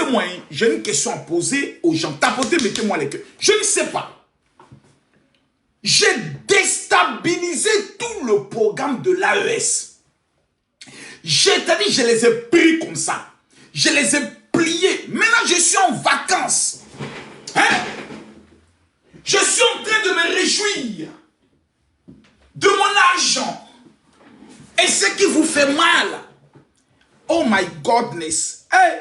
Écoutez-moi, hein, j'ai une question à poser aux gens. Tapotez, mettez-moi les cœurs. Je ne sais pas. J'ai déstabilisé tout le programme de l'AES. C'est-à-dire, je les ai pris comme ça. Je les ai pliés. Maintenant, je suis en vacances. Hein? Je suis en train de me réjouir de mon argent. Et ce qui vous fait mal. Oh my godness. Hey.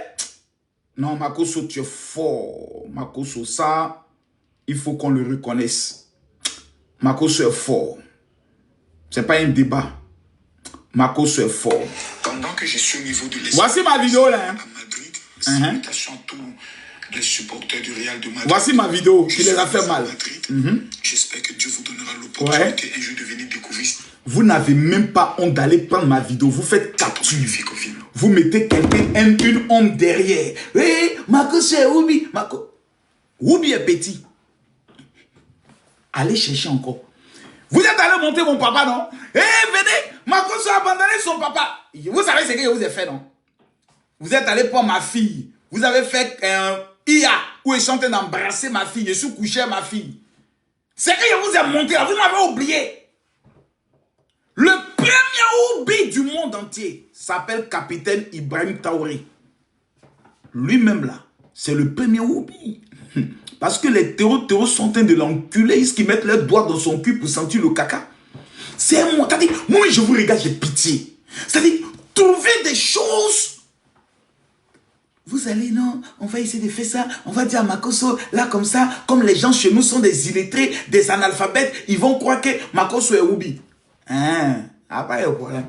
Non, Makoso, tu es fort. Makoso, ça, il faut qu'on le reconnaisse. Makoso est fort. Ce n'est pas un débat. Makoso est fort. Pendant que je suis au niveau de l'esprit. Voici ma vidéo là. Hein. À Madrid, salutations à tous les supporters du Real de Madrid. Voici ma vidéo qui les a fait mal. J'espère que Dieu vous donnera l'opportunité un jour de venir découvrir. Vous n'avez même pas honte d'aller prendre ma vidéo. Vous faites capture. Vous mettez quelqu'un, une honte derrière. Oui, Makoso est Oubi. Oubi est petit. Allez chercher encore. Vous êtes allé monter mon papa, non? Eh, venez, Makoso a abandonné son papa. Vous savez ce que je vous ai fait, non? Vous êtes allé prendre ma fille. Vous avez fait un IA où ils sont en train d'embrasser ma fille. Je suis couché à ma fille. C'est que je vous ai monté là. Vous m'avez oublié. Le premier Oubi du monde entier s'appelle Capitaine Ibrahim Traoré. Lui-même là, c'est le premier Oubi. Parce que les terroristes sont en train de l'enculer, ils mettent leurs doigts dans son cul pour sentir le caca. C'est moi. C'est-à-dire, moi je vous regarde, j'ai pitié. C'est-à-dire, trouver des choses. Vous allez, non, on va essayer de faire ça. On va dire à Makoso, là comme ça, comme les gens chez nous sont des illettrés, des analphabètes, ils vont croire que Makoso est Oubi. Hein, pas de problème.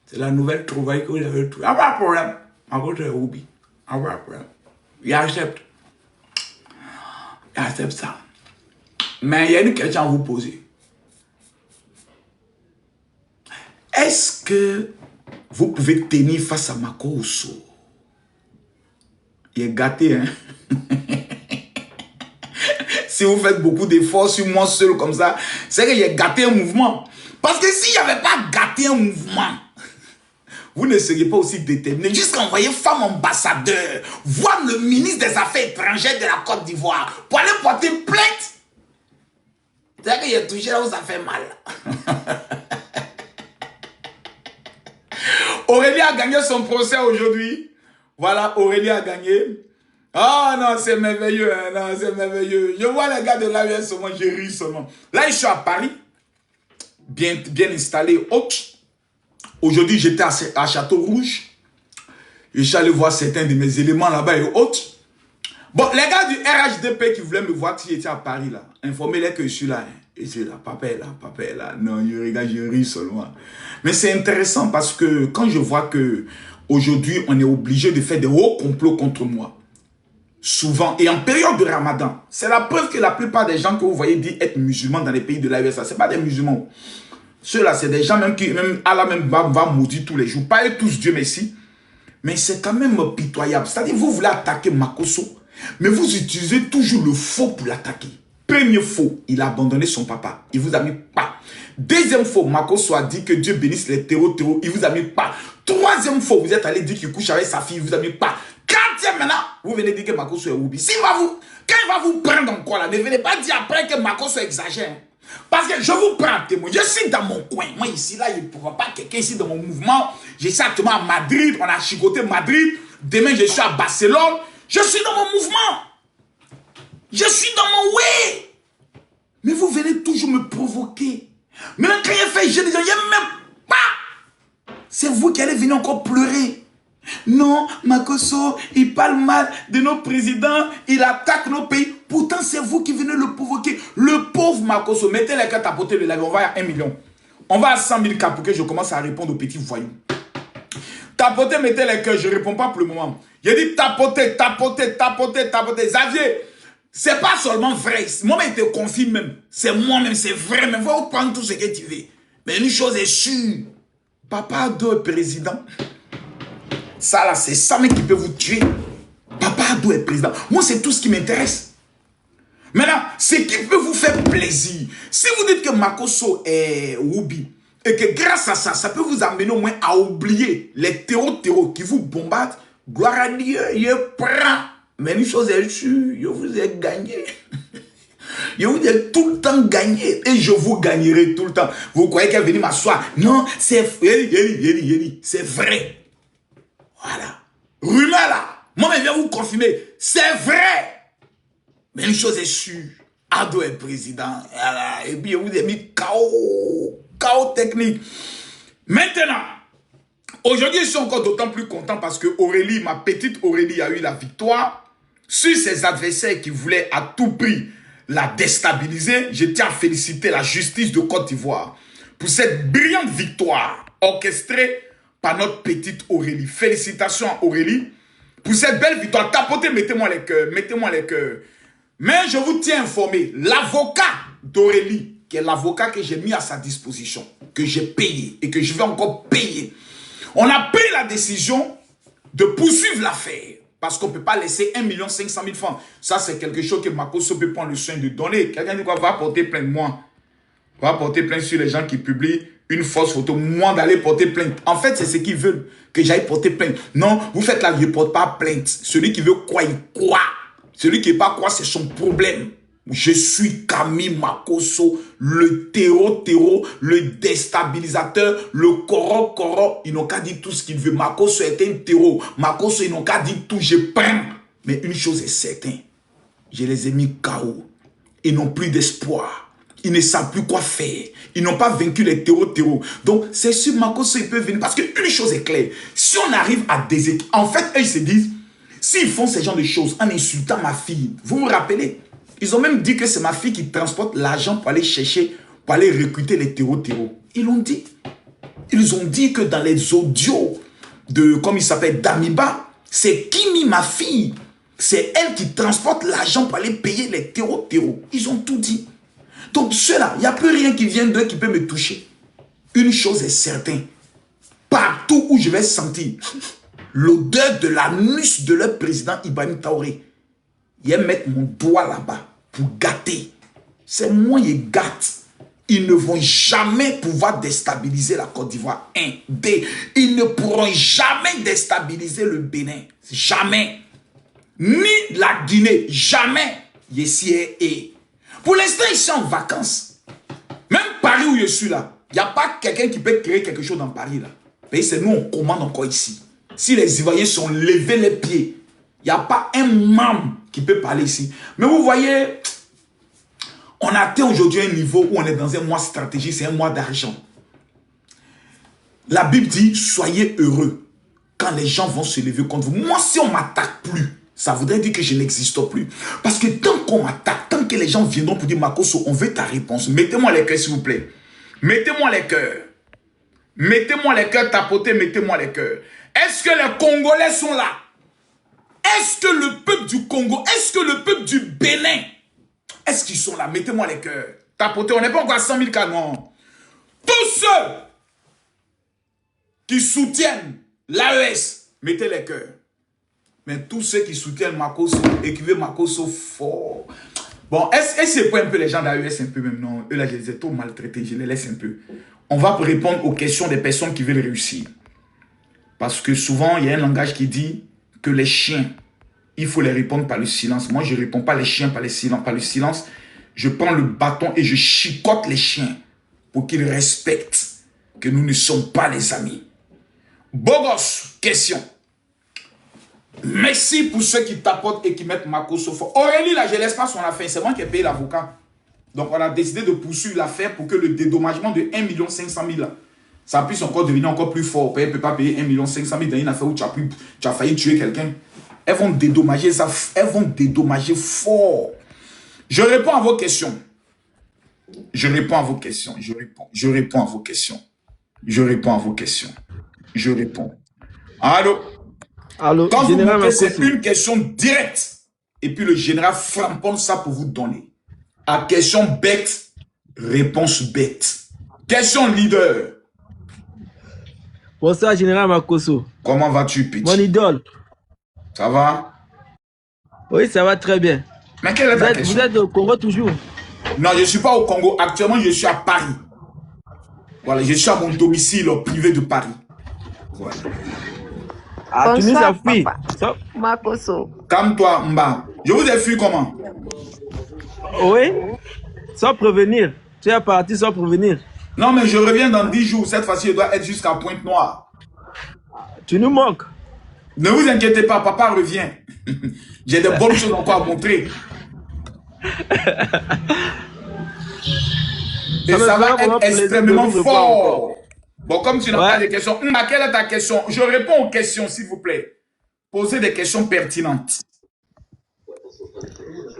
C'est la nouvelle trouvaille que vous avez trouvée. Pas de problème. Makoso est Oubi. Pas de problème. Il accepte. Il accepte ça. Mais il y a une question à vous poser. Est-ce que vous pouvez tenir face à Makoso? Il est gâté, hein? Si vous faites beaucoup d'efforts sur moi seul comme ça, c'est qu'il a gâté un mouvement. Parce que s'il n'y avait pas gâté un mouvement, vous ne seriez pas aussi déterminé jusqu'à envoyer femme ambassadeur, voir le ministre des Affaires étrangères de la Côte d'Ivoire pour aller porter plainte. C'est qu'il est touché là où ça fait mal. Aurélie a gagné son procès aujourd'hui. Voilà, Aurélie a gagné. Ah non, c'est merveilleux, hein, non, c'est merveilleux. Je vois les gars de l'AES seulement, je ris seulement. Là, je suis à Paris, bien installé, haute. Aujourd'hui, j'étais à Château-Rouge. Je suis allé voir certains de mes éléments là-bas et autres. Bon, les gars du RHDP qui voulaient me voir si j'étais à Paris là, informez-les que je suis là. Hein. Et c'est là, papa est là, papa est là. Non, je regarde, je ris seulement. Mais c'est intéressant parce que quand je vois que aujourd'hui, on est obligé de faire des hauts complots contre moi. Souvent, et en période de Ramadan, c'est la preuve que la plupart des gens que vous voyez dire être musulmans dans les pays de l'AES, ce n'est pas des musulmans. Ceux-là, c'est des gens même qui, même Allah même va maudire tous les jours. Pas eux tous, Dieu merci. Mais c'est quand même pitoyable. C'est-à-dire, vous voulez attaquer Makoso, mais vous utilisez toujours le faux pour l'attaquer. Premier faux, il a abandonné son papa. Il vous a mis pas. Deuxième faux, Makoso a dit que Dieu bénisse les terreaux. Il vous a mis pas. Troisième faux, vous êtes allé dire qu'il couche avec sa fille. Il vous a mis pas. Quatrième maintenant, vous venez dire que Makoso est Oubi. Quand il va vous prendre en quoi là, ne venez pas dire après que Makoso exagère. Parce que je vous prends témoin. Je suis dans mon coin. Moi ici, là, il ne pourra pas quelqu'un ici dans mon mouvement. Je suis actuellement à Madrid. On a chicoté Madrid. Demain, je suis à Barcelone. Je suis dans mon mouvement. Je suis dans mon way. Mais vous venez toujours me provoquer. Maintenant, quand il fait, je dis, il n'y a même pas. C'est vous qui allez venir encore pleurer. Non, Makoso, il parle mal de nos présidents, il attaque nos pays. Pourtant, c'est vous qui venez le provoquer. Le pauvre Makoso, mettez les cartes à tapoter le live, on va à 1 million. On va à 100 000 cas pour que je commence à répondre aux petits voyous. Tapotez, mettez les cœurs, je ne réponds pas pour le moment. J'ai dit tapoter, tapoter, tapoter, tapoter. Xavier, c'est pas seulement vrai. Moi-même, il te confie même. C'est moi-même, c'est vrai. Mais il faut prendre tout ce que tu veux. Mais une chose est sûre. Papa Ado est président. Ça là, c'est ça même qui peut vous tuer. Papa Ado est président. Moi, c'est tout ce qui m'intéresse. Maintenant, ce qui peut vous faire plaisir. Si vous dites que Makoso est Oubi, et que grâce à ça, ça peut vous amener au moins à oublier les terreaux qui vous bombardent, Gloire à Dieu, je prends. Mais une chose est sûre, je vous ai gagné. Je vous ai tout le temps gagné. Et je vous gagnerai tout le temps. Vous croyez qu'elle est venue m'asseoir? Non, c'est c'est vrai. Voilà. Rumeur là. Moi, je viens vous confirmer. C'est vrai. Mais une chose est sûre. Ado est président. Et puis, je vous ai mis KO. KO technique. Maintenant, aujourd'hui, je suis encore d'autant plus content parce que Aurélie, ma petite Aurélie, a eu la victoire sur ses adversaires qui voulaient à tout prix la déstabiliser. Je tiens à féliciter la justice de Côte d'Ivoire pour cette brillante victoire orchestrée par notre petite Aurélie. Félicitations à Aurélie pour cette belle victoire. Tapotez, mettez-moi les cœurs, mettez-moi les cœurs. Mais je vous tiens informé, l'avocat d'Aurélie, qui est l'avocat que j'ai mis à sa disposition, que j'ai payé et que je vais encore payer, on a pris la décision de poursuivre l'affaire. Parce qu'on ne peut pas laisser 1 500 000 francs. Ça, c'est quelque chose que Makosso peut prendre le soin de donner. Quelqu'un dit quoi? Va porter plainte, moi. Va porter plainte sur les gens qui publient une fausse photo. Moi, d'aller porter plainte. En fait, c'est ce qu'ils veulent, que j'aille porter plainte. Non, vous faites là, je ne porte pas plainte. Celui qui veut croire, il croit. Celui qui ne veut pas croire, c'est son problème. Je suis Camille Makosso, le terreau, le déstabilisateur, le correct. Ils n'ont qu'à dire tout ce qu'ils veulent. Makosso est un terreau. Makosso, ils n'ont qu'à dire tout, je prends. Mais une chose est certaine, je les ai mis KO. Ils n'ont plus d'espoir. Ils ne savent plus quoi faire. Ils n'ont pas vaincu les terreaux. Donc, c'est sûr, Makosso, il peut venir. Parce qu'une chose est claire, si on arrive à déséquilibrer, en fait, eux, ils se disent, s'ils font ce genre de choses en insultant ma fille, vous vous rappelez? Ils ont même dit que c'est ma fille qui transporte l'argent pour aller chercher, pour aller recruter les terreaux. Ils l'ont dit. Ils ont dit que dans les audios de, comme il s'appelle, d'Amiba, c'est Kimi, ma fille. C'est elle qui transporte l'argent pour aller payer les terreaux. Ils ont tout dit. Donc ceux-là, il n'y a plus rien qui vient d'eux qui peut me toucher. Une chose est certaine. Partout où je vais sentir l'odeur de l'anus de leur président Ibrahim Traoré, ils vont mettre mon doigt là-bas pour gâter. C'est moi qui gâte. Ils ne vont jamais pouvoir déstabiliser la Côte d'Ivoire. 1. 2. Ils ne pourront jamais déstabiliser le Bénin. Jamais. Ni la Guinée. Jamais. Ici et pour l'instant, ils sont en vacances. Même Paris où je suis là, il n'y a pas quelqu'un qui peut créer quelque chose dans Paris là. Mais c'est nous, on commande encore ici. Si les Ivoiriens sont levés les pieds, il n'y a pas un membre qui peut parler ici. Mais vous voyez, on a atteint aujourd'hui un niveau où on est dans un mois stratégique, c'est un mois d'argent. La Bible dit, soyez heureux quand les gens vont se lever contre vous. Moi, si on ne m'attaque plus, ça voudrait dire que je n'existe plus. Parce que tant qu'on m'attaque, tant que les gens viendront pour dire, Makosso, on veut ta réponse. Mettez-moi les cœurs, s'il vous plaît. Mettez-moi les cœurs. Mettez-moi les cœurs, tapotez, mettez-moi les cœurs. Est-ce que les Congolais sont là? Est-ce que le peuple du Congo, est-ce que le peuple du Bénin, est-ce qu'ils sont là? Mettez-moi les cœurs. Tapotez, on n'est pas encore à 100 000 canons. Tous ceux qui soutiennent l'AES, mettez les cœurs. Mais tous ceux qui soutiennent Makosso, écrivez Makosso fort. Bon, est-ce que c'est un peu les gens d'AES un peu même? Non, eux là, je les ai trop maltraités, je les laisse un peu. On va répondre aux questions des personnes qui veulent réussir. Parce que souvent, il y a un langage qui dit que les chiens, il faut les répondre par le silence. Moi, je ne réponds pas les chiens par le silence. Je prends le bâton et je chicote les chiens pour qu'ils respectent que nous ne sommes pas les amis. Bogos, question. Merci pour ceux qui tapotent et qui mettent Makosso fort. Aurélie, là, je ne laisse pas son affaire. C'est moi qui ai payé l'avocat. Donc, on a décidé de poursuivre l'affaire pour que le dédommagement de 1 500 000 là, ça puisse encore devenir encore plus fort. Elle ne peut pas payer 1 500 000 dans une affaire où tu as failli tuer quelqu'un. Elles vont dédommager ça. Elles vont dédommager fort. Je réponds à vos questions. Je réponds à vos questions. Je réponds à vos questions. Je réponds à vos questions. Je réponds. Allô? Allô, quand général vous montez, c'est Makosso. une question directe. Et puis le général framponne ça pour vous donner. À question bête, réponse bête. Question leader. Bonsoir, général Makosso. Comment vas-tu, petit? Mon idole. Ça va? Oui, ça va très bien. Mais quelle est ta question? Vous êtes au Congo toujours? Non, je ne suis pas au Congo. Actuellement, je suis à Paris. Voilà, je suis à mon domicile privé de Paris. Voilà. Ah, tu nous as Bonsoir, fui. papa. Ça- Makoso. Calme-toi, Mba. Je vous ai fui comment? Oui, sans prévenir. Tu es parti sans prévenir. Non, mais je reviens dans 10 jours. Cette fois-ci, je dois être jusqu'à Pointe-Noire. Tu nous manques. Ne vous inquiétez pas, papa revient. J'ai de bonnes choses encore à montrer. Et ça va être extrêmement fort. Bon, comme tu n'as pas de questions, quelle est ta question? Je réponds aux questions, s'il vous plaît. Posez des questions pertinentes.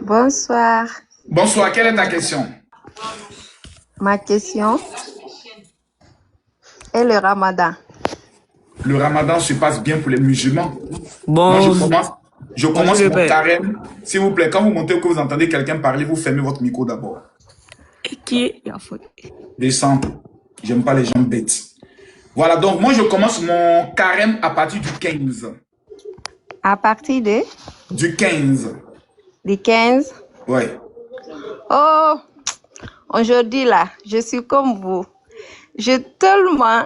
Bonsoir. Bonsoir, quelle est ta question? Ma question est le ramadan. Le ramadan se passe bien pour les musulmans. Bon, Moi, je commence le mon père. carême. S'il vous plaît, quand vous montez ou que vous entendez quelqu'un parler, vous fermez votre micro d'abord. Descends. J'aime pas les gens bêtes. Voilà, donc moi, je commence mon carême à partir du 15. À partir de Du 15. du 15. Ouais. Oh, aujourd'hui là, je suis comme vous. J'ai tellement,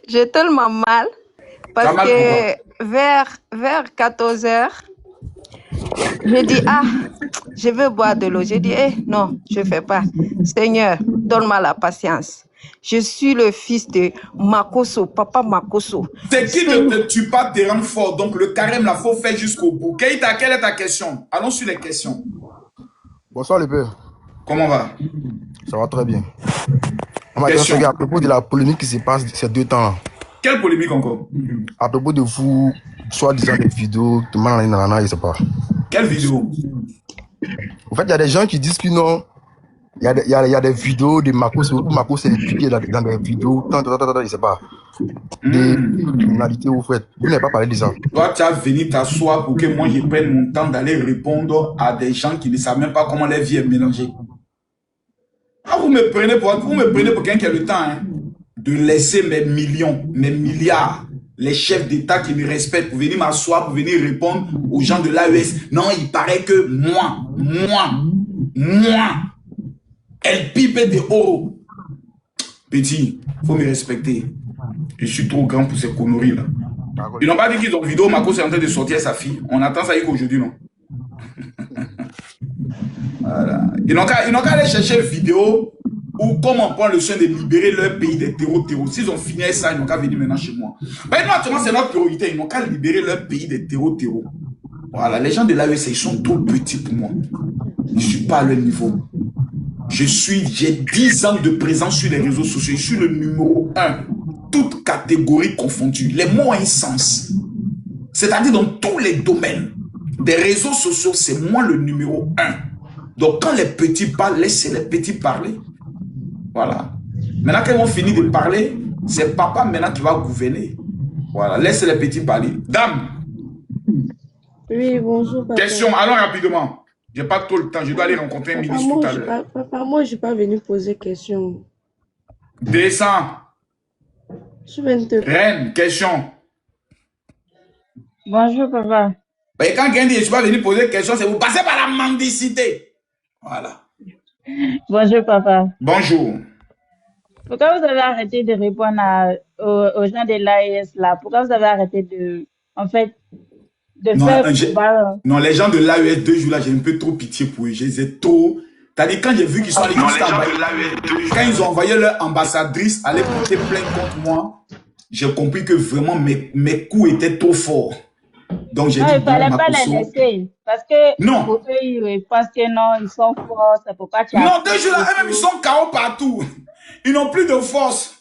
j'ai tellement mal parce mal que vers 14 heures, je dis ah, je veux boire de l'eau. Je dis non, je fais pas. Seigneur, donne-moi la patience. Je suis le fils de Makoso, papa Makoso. C'est qui ne te tue pas te rend fort. Donc le carême, là, faut faire jusqu'au bout. Keita, quelle est ta question? Allons sur les questions. Bonsoir le père. Comment va? Ça va très bien. On m'a dit à propos de la polémique qui se passe ces 2 temps. Quelle polémique encore? À propos de vous, soi-disant des vidéos, tout le monde je sais pas. Quelle vidéo? En fait, il y a des gens qui disent que non, il y a des vidéos de Marcos, Marcos est impliqué dans des vidéos, je sais pas. Des criminalités vous faites. Vous n'avez pas parlé de ça. Toi, tu as venu t'asseoir pour que moi je prenne mon temps d'aller répondre à des gens qui ne savent même pas comment leur vie est mélangée. Ah, vous me prenez pour quelqu'un qui a le temps de laisser mes millions, mes milliards, les chefs d'État qui me respectent pour venir m'asseoir, pour venir répondre aux gens de l'AES. Non, il paraît que moi, elle pipe des euros. Petit, faut me respecter. Je suis trop grand pour ces conneries là. Ils n'ont pas dit qu'ils ont vidéo, Marcos est en train de sortir sa fille. On attend ça qu'aujourd'hui, non? Voilà. Ils n'ont qu'à aller chercher une vidéo ou comment prendre le soin de libérer leur pays des terroristes. S'ils ont fini avec ça, ils n'ont qu'à venir maintenant chez moi. Mais nous, actuellement, c'est notre priorité. Ils n'ont qu'à libérer leur pays des terroristes. Voilà. Les gens de l'AEC, ils sont trop petits pour moi. Je ne suis pas à leur niveau. J'ai 10 ans de présence sur les réseaux sociaux. Je suis le numéro 1. Toutes catégories confondues. Les mots ont un sens. C'est-à-dire dans tous les domaines. Des réseaux sociaux, c'est moi le numéro 1. Donc quand les petits parlent, laissez les petits parler. Voilà. Maintenant qu'ils vont finir de parler, c'est papa maintenant qui va gouverner. Voilà. Laissez les petits parler. Dame. Oui, bonjour, papa. Question, allons rapidement. Je n'ai pas trop le temps. Je dois aller rencontrer un ministre tout à l'heure. Papa, moi, je ne suis pas venu poser question. Descends. Je viens de te... Reine, question. Bonjour, papa. Et quand quelqu'un dit je ne suis pas venu poser question, c'est vous passez par la mendicité. Voilà. Bonjour, papa. Bonjour. Pourquoi vous avez arrêté de répondre aux gens de l'AES là? Pourquoi vous avez arrêté de, en fait, de faire... Non, les gens de l'AES 2 jours là, j'ai un peu trop pitié pour eux. Je les ai trop... C'est-à-dire quand j'ai vu qu'ils sont allés quand ils ont envoyé leur ambassadrice aller porter plainte contre moi, j'ai compris que vraiment mes coups étaient trop forts. Donc j'ai dit... il ne fallait pas les laisser. Parce que non. Pour eux, ils pensent que non, ils sont forts, c'est pourquoi tu as... Non, 2 jours là, eux-mêmes, ils sont KO partout. Ils n'ont plus de force.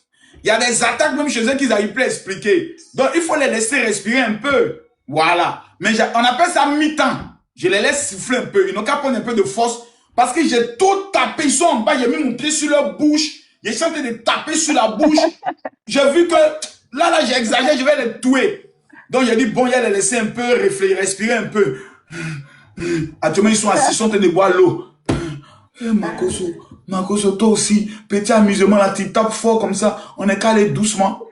Il y a des attaques même chez eux qu'ils n'arrivent plus à expliquer. Donc il faut les laisser respirer un peu. Voilà. Mais on appelle ça mi-temps. Je les laisse souffler un peu. Ils n'ont qu'à prendre un peu de force. Parce que j'ai tout tapé. Ils sont en bas. J'ai mis mon pied sur leur bouche. J'ai chanté de taper sur la bouche. J'ai vu que là, j'ai exagéré. Je vais les tuer. Donc j'ai dit, bon, il y a les laisser un peu réfléchir, respirer un peu. Actuellement, ils sont assis, ils sont en train de boire l'eau. Makoso, toi aussi, petit amusement, là, tu tapes fort comme ça. On est qu'à aller doucement.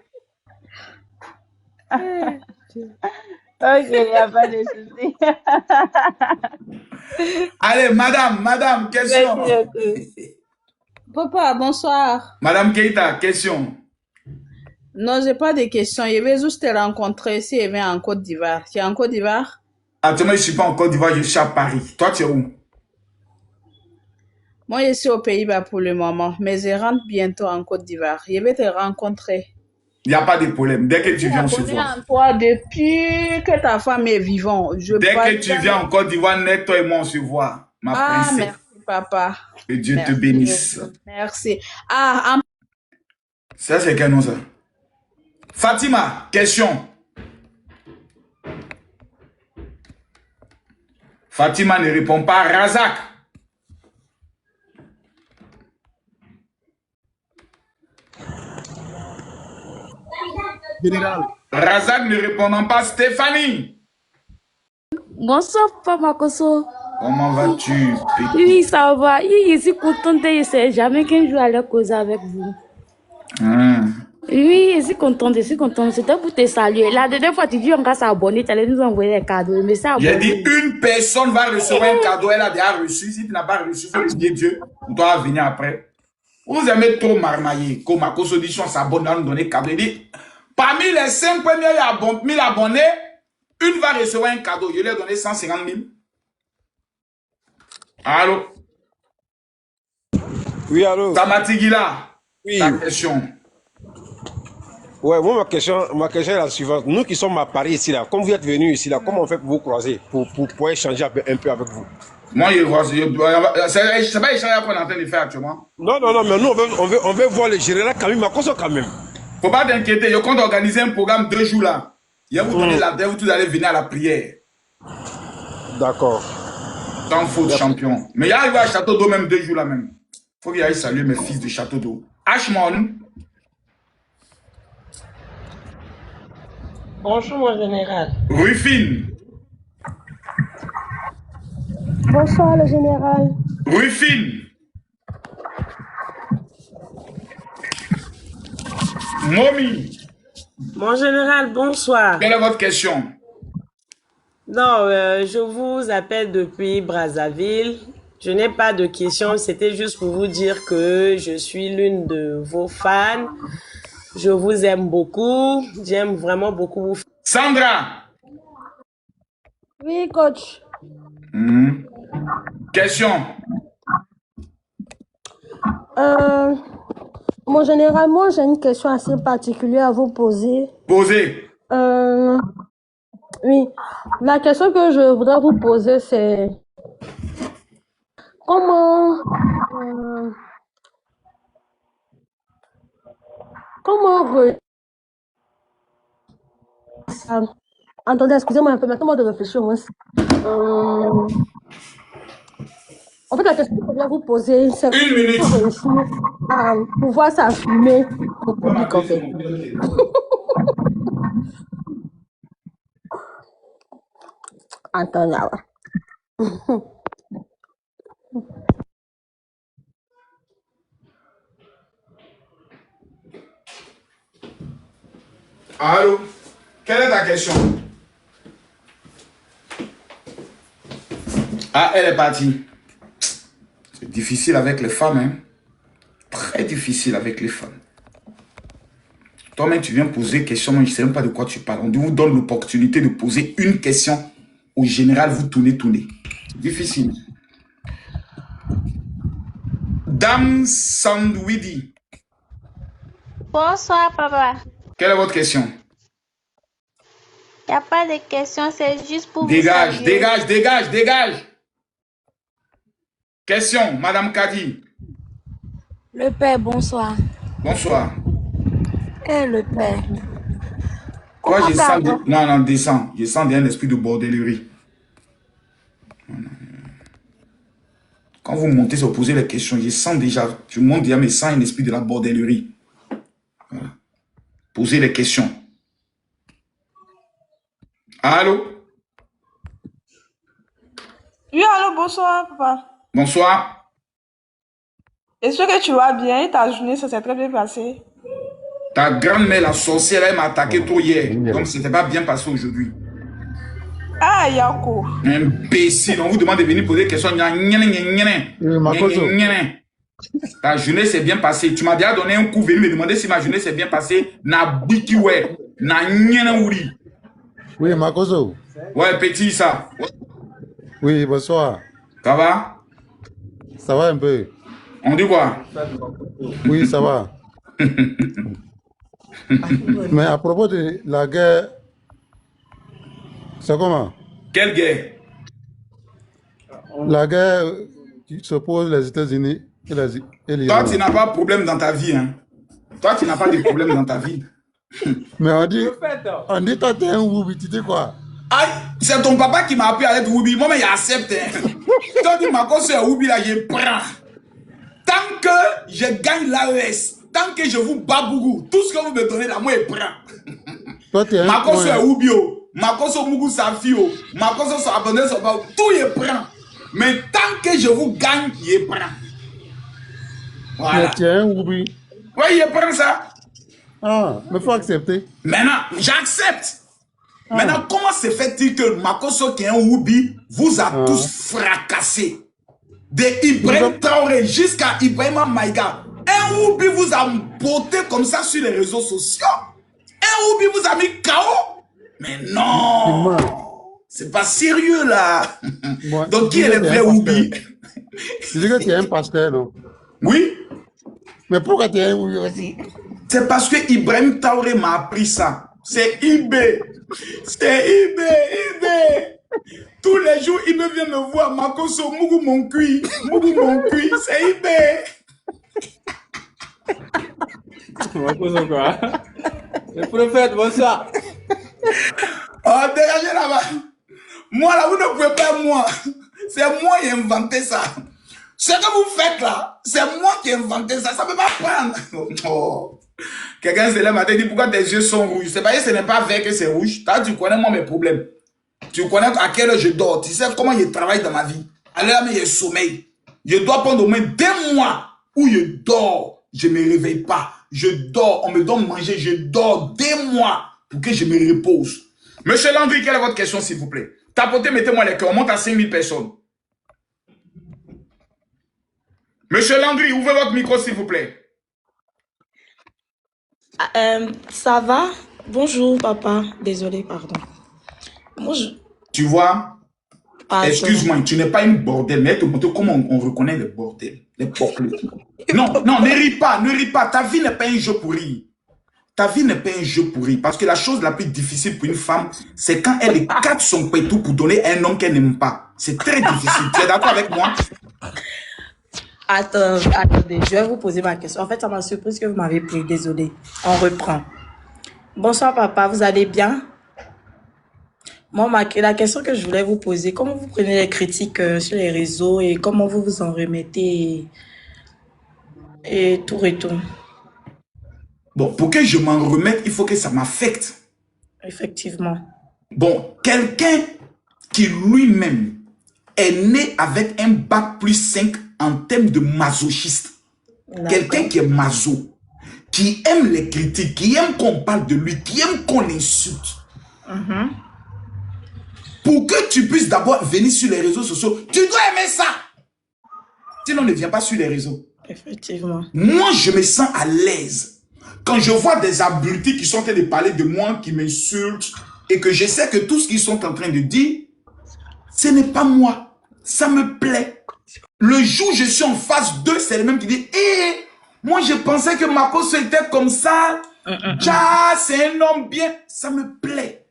Ok, il n'y a pas de souci. Allez, madame, question. Papa, bonsoir. Madame Keita, question. Non, j'ai pas de questions. Je vais juste te rencontrer si je viens en Côte d'Ivoire. Tu es en Côte d'Ivoire? Actuellement, je ne suis pas en Côte d'Ivoire, je suis à Paris. Toi, tu es où? Moi, je suis aux Pays-Bas pour le moment, mais je rentre bientôt en Côte d'Ivoire. Je vais te rencontrer. Il n'y a pas de problème. Dès que tu viens, on se Je suis voit. en toi depuis que ta femme est vivante. Dès que tu viens en Côte d'Ivoire, net, toi et moi, on se voit. Ma princesse. Merci, papa. Que Dieu te bénisse. Merci. Ah, Ça, c'est quel nom, ça? Fatima, question. Fatima ne répond pas. Razak. Général. Razak ne répondant pas. Stéphanie. Bonsoir, Papa Koso. Comment vas-tu, petit? Oui, ça va. Je suis contente. Je ne sais jamais qu'un jour aller causer avec vous. Oui, je suis contente. C'était pour te saluer. La dernière fois, tu dis on va s'abonner. Tu allais nous envoyer des cadeaux. Mais ça, j'ai dit une personne va recevoir un cadeau. Elle a déjà reçu. Si tu n'as pas reçu, il faut prier Dieu. Tu dois venir après. Vous aimez trop marmailler. Comme à cause de on s'abonne, on nous donner cadeau. Il dit, parmi les 5 premiers 1000 abonnés, une va recevoir un cadeau. Je lui ai donné 150 000. Allô? Oui, allô? Tamatigila. Oui. Ta question. Ouais, moi, ma question est la suivante. Nous qui sommes à Paris ici, là, comme vous êtes venus ici, là, comment on fait pour vous croiser, pour échanger un peu avec vous? Moi, c'est pas échanger qu'on est en train de faire actuellement. Non, mais nous, on veut voir le général Camille Makosso quand même. Faut pas t'inquiéter, je compte organiser un programme 2 jours là. Je vais vous donner la date où vous allez venir à la prière. D'accord. Sans faute, champion. Mais il arrive à Château d'eau même 2 jours là même. Faut qu'il aille saluer mes fils de Château d'eau. Ashmon. Bonjour, mon général. Rufine. Bonsoir, le général. Rufine. Momi. Mon général, bonsoir. Quelle est votre question? Non, je vous appelle depuis Brazzaville. Je n'ai pas de question, c'était juste pour vous dire que je suis l'une de vos fans. Je vous aime beaucoup. J'aime vraiment beaucoup vous. Sandra. Oui, coach. Question. Mon général, moi, j'ai une question assez particulière à vous poser. Posez. Oui. La question que je voudrais vous poser, c'est comment attendez, excusez-moi un peu, maintenant de réfléchir. En fait, la question que je voulais vous poser, c'est une minute réussir à pouvoir s'assumer au public, en fait. Attends, là. Allô? Quelle est ta question? Ah, elle est partie. C'est difficile avec les femmes, hein? Très difficile avec les femmes. Toi-même, tu viens poser une question, mais je ne sais même pas de quoi tu parles. On vous donne l'opportunité de poser une question. Au général, vous tournez. C'est difficile. Dame Sandwidi. Bonsoir, papa. Quelle est votre question? Il n'y a pas de question, c'est juste pour dégage, vous dégage. Question, Madame Kadi. Le père, bonsoir. Bonsoir. Le père. Quoi, je sens... Non, descends. Je sens un esprit de bordellerie. Quand vous montez, vous posez les questions, je sens déjà... Je monte déjà, mais sans un esprit de la bordellerie. Voilà. Posez les questions. Allô? Oui, allô, bonsoir, papa. Bonsoir. Est-ce que tu vas bien et ta journée, ça s'est très bien passé? Ta grand-mère, la sorcière, elle m'a attaqué trop hier. Donc, ce n'était pas bien passé aujourd'hui. Ah, Yako. Imbécile, on vous demande de venir poser des questions. Ta journée s'est bien passée. Tu m'as déjà donné un coup, venu me demander si ma journée s'est bien passée. Na bikiwe, na nyena wuri. Oui, Makoso. Ouais, petit, ça. Oui, bonsoir. Ça va? Ça va un peu. On dit quoi? Oui, ça va. Mais à propos de la guerre, c'est comment? Quelle guerre? La guerre qui s'oppose les États-Unis et l'Iran. Toi, tu n'as pas de problème dans ta vie. Hein? Toi, tu n'as pas de problème dans ta vie. Mais on dit toi, t'es un Woubi, tu dis quoi? Aïe, c'est ton papa qui m'a appris à être Woubi. Moi, mais il accepte. Hein. Toi, tu m'as conseillé à Woubi, là, je prends. Tant que je gagne l'AES, tant que je vous bats Bougou, tout ce que vous me donnez là, moi, je prends. Toi, t'es un Makoso est Wubio, Makoso Mougou Safio, Makoso soit abandonné, tout je prends. Mais tant que je vous gagne, je prends. Voilà. Mais tu es un Woubi. Oui, je prends ça. Ah, mais il faut accepter. Maintenant, j'accepte. Maintenant, comment se fait-il que Makoso qui est un Woubi vous a tous fracassé? De Ibrahim Traoré jusqu'à Ibrahima Maïga. Un Woubi vous a botté comme ça sur les réseaux sociaux. Un Woubi vous a mis KO. Mais non, c'est pas sérieux là. Donc qui est le vrai Woubi? Tu dis que tu es un pasteur, non? Oui. Mais pourquoi tu es un Woubi aussi? C'est parce que Ibrahim Traoré m'a appris ça. C'est Ibé. C'est Ibé. Tous les jours, il me vient me voir. Makoso, Mougou mon cuit. Mougou mon cuit. C'est Ibé. Makoso quoi? Le prophète, bonsoir. Oh, dégagez là-bas. Moi là, vous ne pouvez pas moi. C'est moi qui ai inventé ça. Ce que vous faites là, c'est moi qui ai inventé ça. Ça ne peut pas prendre. Oh. Quelqu'un se lève m'a dit pourquoi tes yeux sont rouges. C'est parce que ce n'est pas vert que c'est rouge. Toi, tu connais moi mes problèmes. Tu connais à quelle heure je dors. Tu sais comment je travaille dans ma vie. À l'heure mais je sommeil. Je dois prendre au moins 2 mois où je dors. Je ne me réveille pas. Je dors. On me donne manger. Je dors 2 mois pour que je me repose. Monsieur Landry, quelle est votre question s'il vous plaît? Tapotez, mettez-moi les cœurs. On monte à 5000 personnes. Monsieur Landry, ouvrez votre micro s'il vous plaît. Ça va? Bonjour, papa. Désolé, pardon. Bonjour. Tu vois, excuse-moi, tu n'es pas une bordel, mais te montrer comment on reconnaît le bordel, les porcles. Non, ne ris pas, ne ris pas. Ta vie n'est pas un jeu pour rire. Ta vie n'est pas un jeu pour rire. Parce que la chose la plus difficile pour une femme, c'est quand elle écarte son pétou pour donner un homme qu'elle n'aime pas. C'est très difficile. Tu es d'accord avec moi? Attendez, je vais vous poser ma question. En fait, ça m'a surprise que vous m'avez pris. Désolé. On reprend. Bonsoir, papa. Vous allez bien? Moi, la question que je voulais vous poser, comment vous prenez les critiques sur les réseaux et comment vous vous en remettez et tout et tout? Bon, pour que je m'en remette, il faut que ça m'affecte. Effectivement. Bon, quelqu'un qui lui-même est né avec un bac plus 5 en termes de masochiste. Quelqu'un qui est maso, qui aime les critiques, qui aime qu'on parle de lui, qui aime qu'on l'insulte. Pour que tu puisses d'abord venir sur les réseaux sociaux, tu dois aimer ça. Sinon, ne viens pas sur les réseaux. Effectivement. Moi, je me sens à l'aise. Quand je vois des abrutis qui sont en train de parler de moi, qui m'insultent, et que je sais que tout ce qu'ils sont en train de dire, ce n'est pas moi. Ça me plaît. Le jour où je suis en face d'eux, c'est le même qui dit, moi je pensais que Makoso était comme ça. C'est un homme bien. Ça me plaît.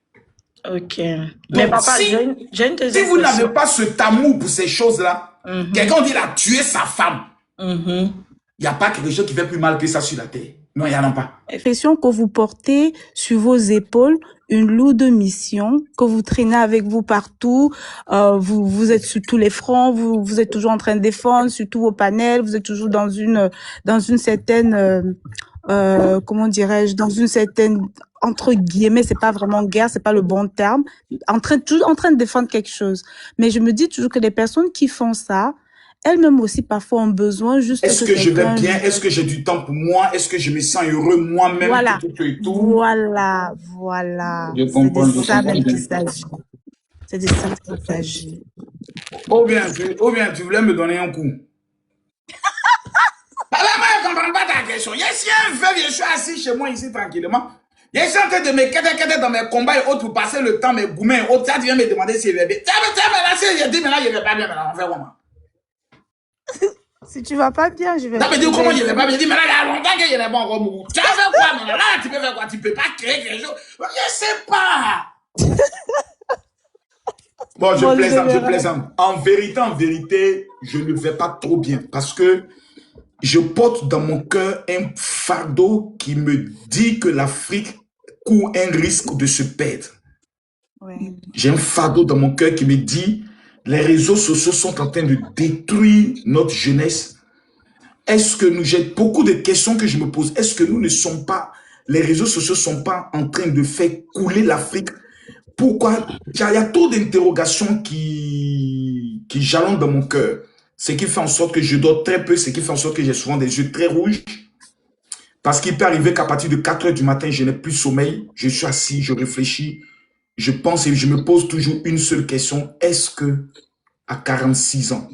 Ok. Donc, mais papa, si, j'ai une deuxième si vous question. n'avez pas cet amour pour ces choses-là, quelqu'un dit il a tué sa femme. Il n'y a pas quelque chose qui fait plus mal que ça sur la terre. Non, il n'y en a pas. L'impression que vous portez sur vos épaules une lourde mission, que vous traînez avec vous partout, vous êtes sur tous les fronts, vous êtes toujours en train de défendre sur tous vos panels, vous êtes toujours dans une certaine, comment dirais-je, dans une certaine, entre guillemets, c'est pas vraiment guerre, c'est pas le bon terme, toujours en train de défendre quelque chose. Mais je me dis toujours que les personnes qui font ça, elles-mêmes aussi parfois ont besoin juste Est-ce que je vais bien? Est-ce que j'ai du temps pour moi? Est-ce que je me sens heureux moi-même? Voilà. Tout. Voilà. Je comprends. C'est de ça même qu'il s'agit. C'est de ça qu'il s'agit. Ou bien, tu voulais me donner un coup. Moi, je ne comprends pas ta question. Je suis un veuf, je suis assis chez moi ici tranquillement. Je suis en train de me quêter dans mes combats et autres pour passer le temps, mes gourmets et autres. Ça, tu viens me demander si je vais bien. Tiens, mais si je dis maintenant, je ne vais pas bien, maintenant, on fait comment? Si tu vas pas bien, je vais... Ça veut dire comment je ne vais pas bien? Je dis, mais là, il y a longtemps que je n'ai pas encore mouru. Tu vas faire quoi maintenant? Là, tu peux faire quoi? Tu ne peux pas créer quelque chose. Je ne sais pas. Bon, je plaisante. En vérité, je ne vais pas trop bien parce que je porte dans mon cœur un fardeau qui me dit que l'Afrique court un risque de se perdre. Ouais. J'ai un fardeau dans mon cœur qui me dit les réseaux sociaux sont en train de détruire notre jeunesse. Est-ce que j'ai beaucoup de questions que je me pose. Est-ce que les réseaux sociaux ne sont pas en train de faire couler l'Afrique? Pourquoi? Il y a trop d'interrogations qui jalonnent dans mon cœur. Ce qui fait en sorte que je dors très peu, ce qui fait en sorte que j'ai souvent des yeux très rouges. Parce qu'il peut arriver qu'à partir de 4 h du matin, je n'ai plus sommeil. Je suis assis, je réfléchis, je pense et je me pose toujours une seule question. Est-ce que à 46 ans,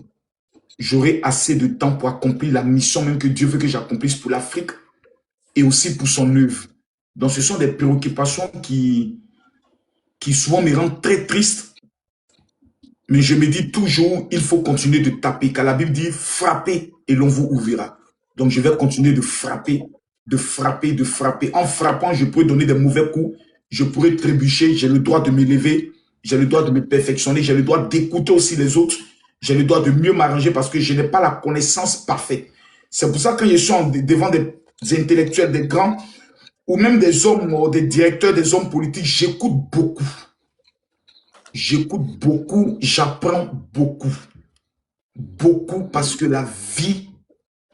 j'aurai assez de temps pour accomplir la mission même que Dieu veut que j'accomplisse pour l'Afrique et aussi pour son œuvre? Donc ce sont des préoccupations qui souvent me rendent très triste. Mais je me dis toujours, il faut continuer de taper. Car la Bible dit, frappez et l'on vous ouvrira. Donc je vais continuer de frapper, de frapper, de frapper. En frappant, je pourrais donner des mauvais coups. Je pourrais trébucher. J'ai le droit de m'élever. J'ai le droit de me perfectionner. J'ai le droit d'écouter aussi les autres. J'ai le droit de mieux m'arranger parce que je n'ai pas la connaissance parfaite. C'est pour ça que quand je suis devant des intellectuels, des grands, ou même des hommes, des directeurs, des hommes politiques, j'écoute beaucoup. J'écoute beaucoup, j'apprends beaucoup. Beaucoup parce que la vie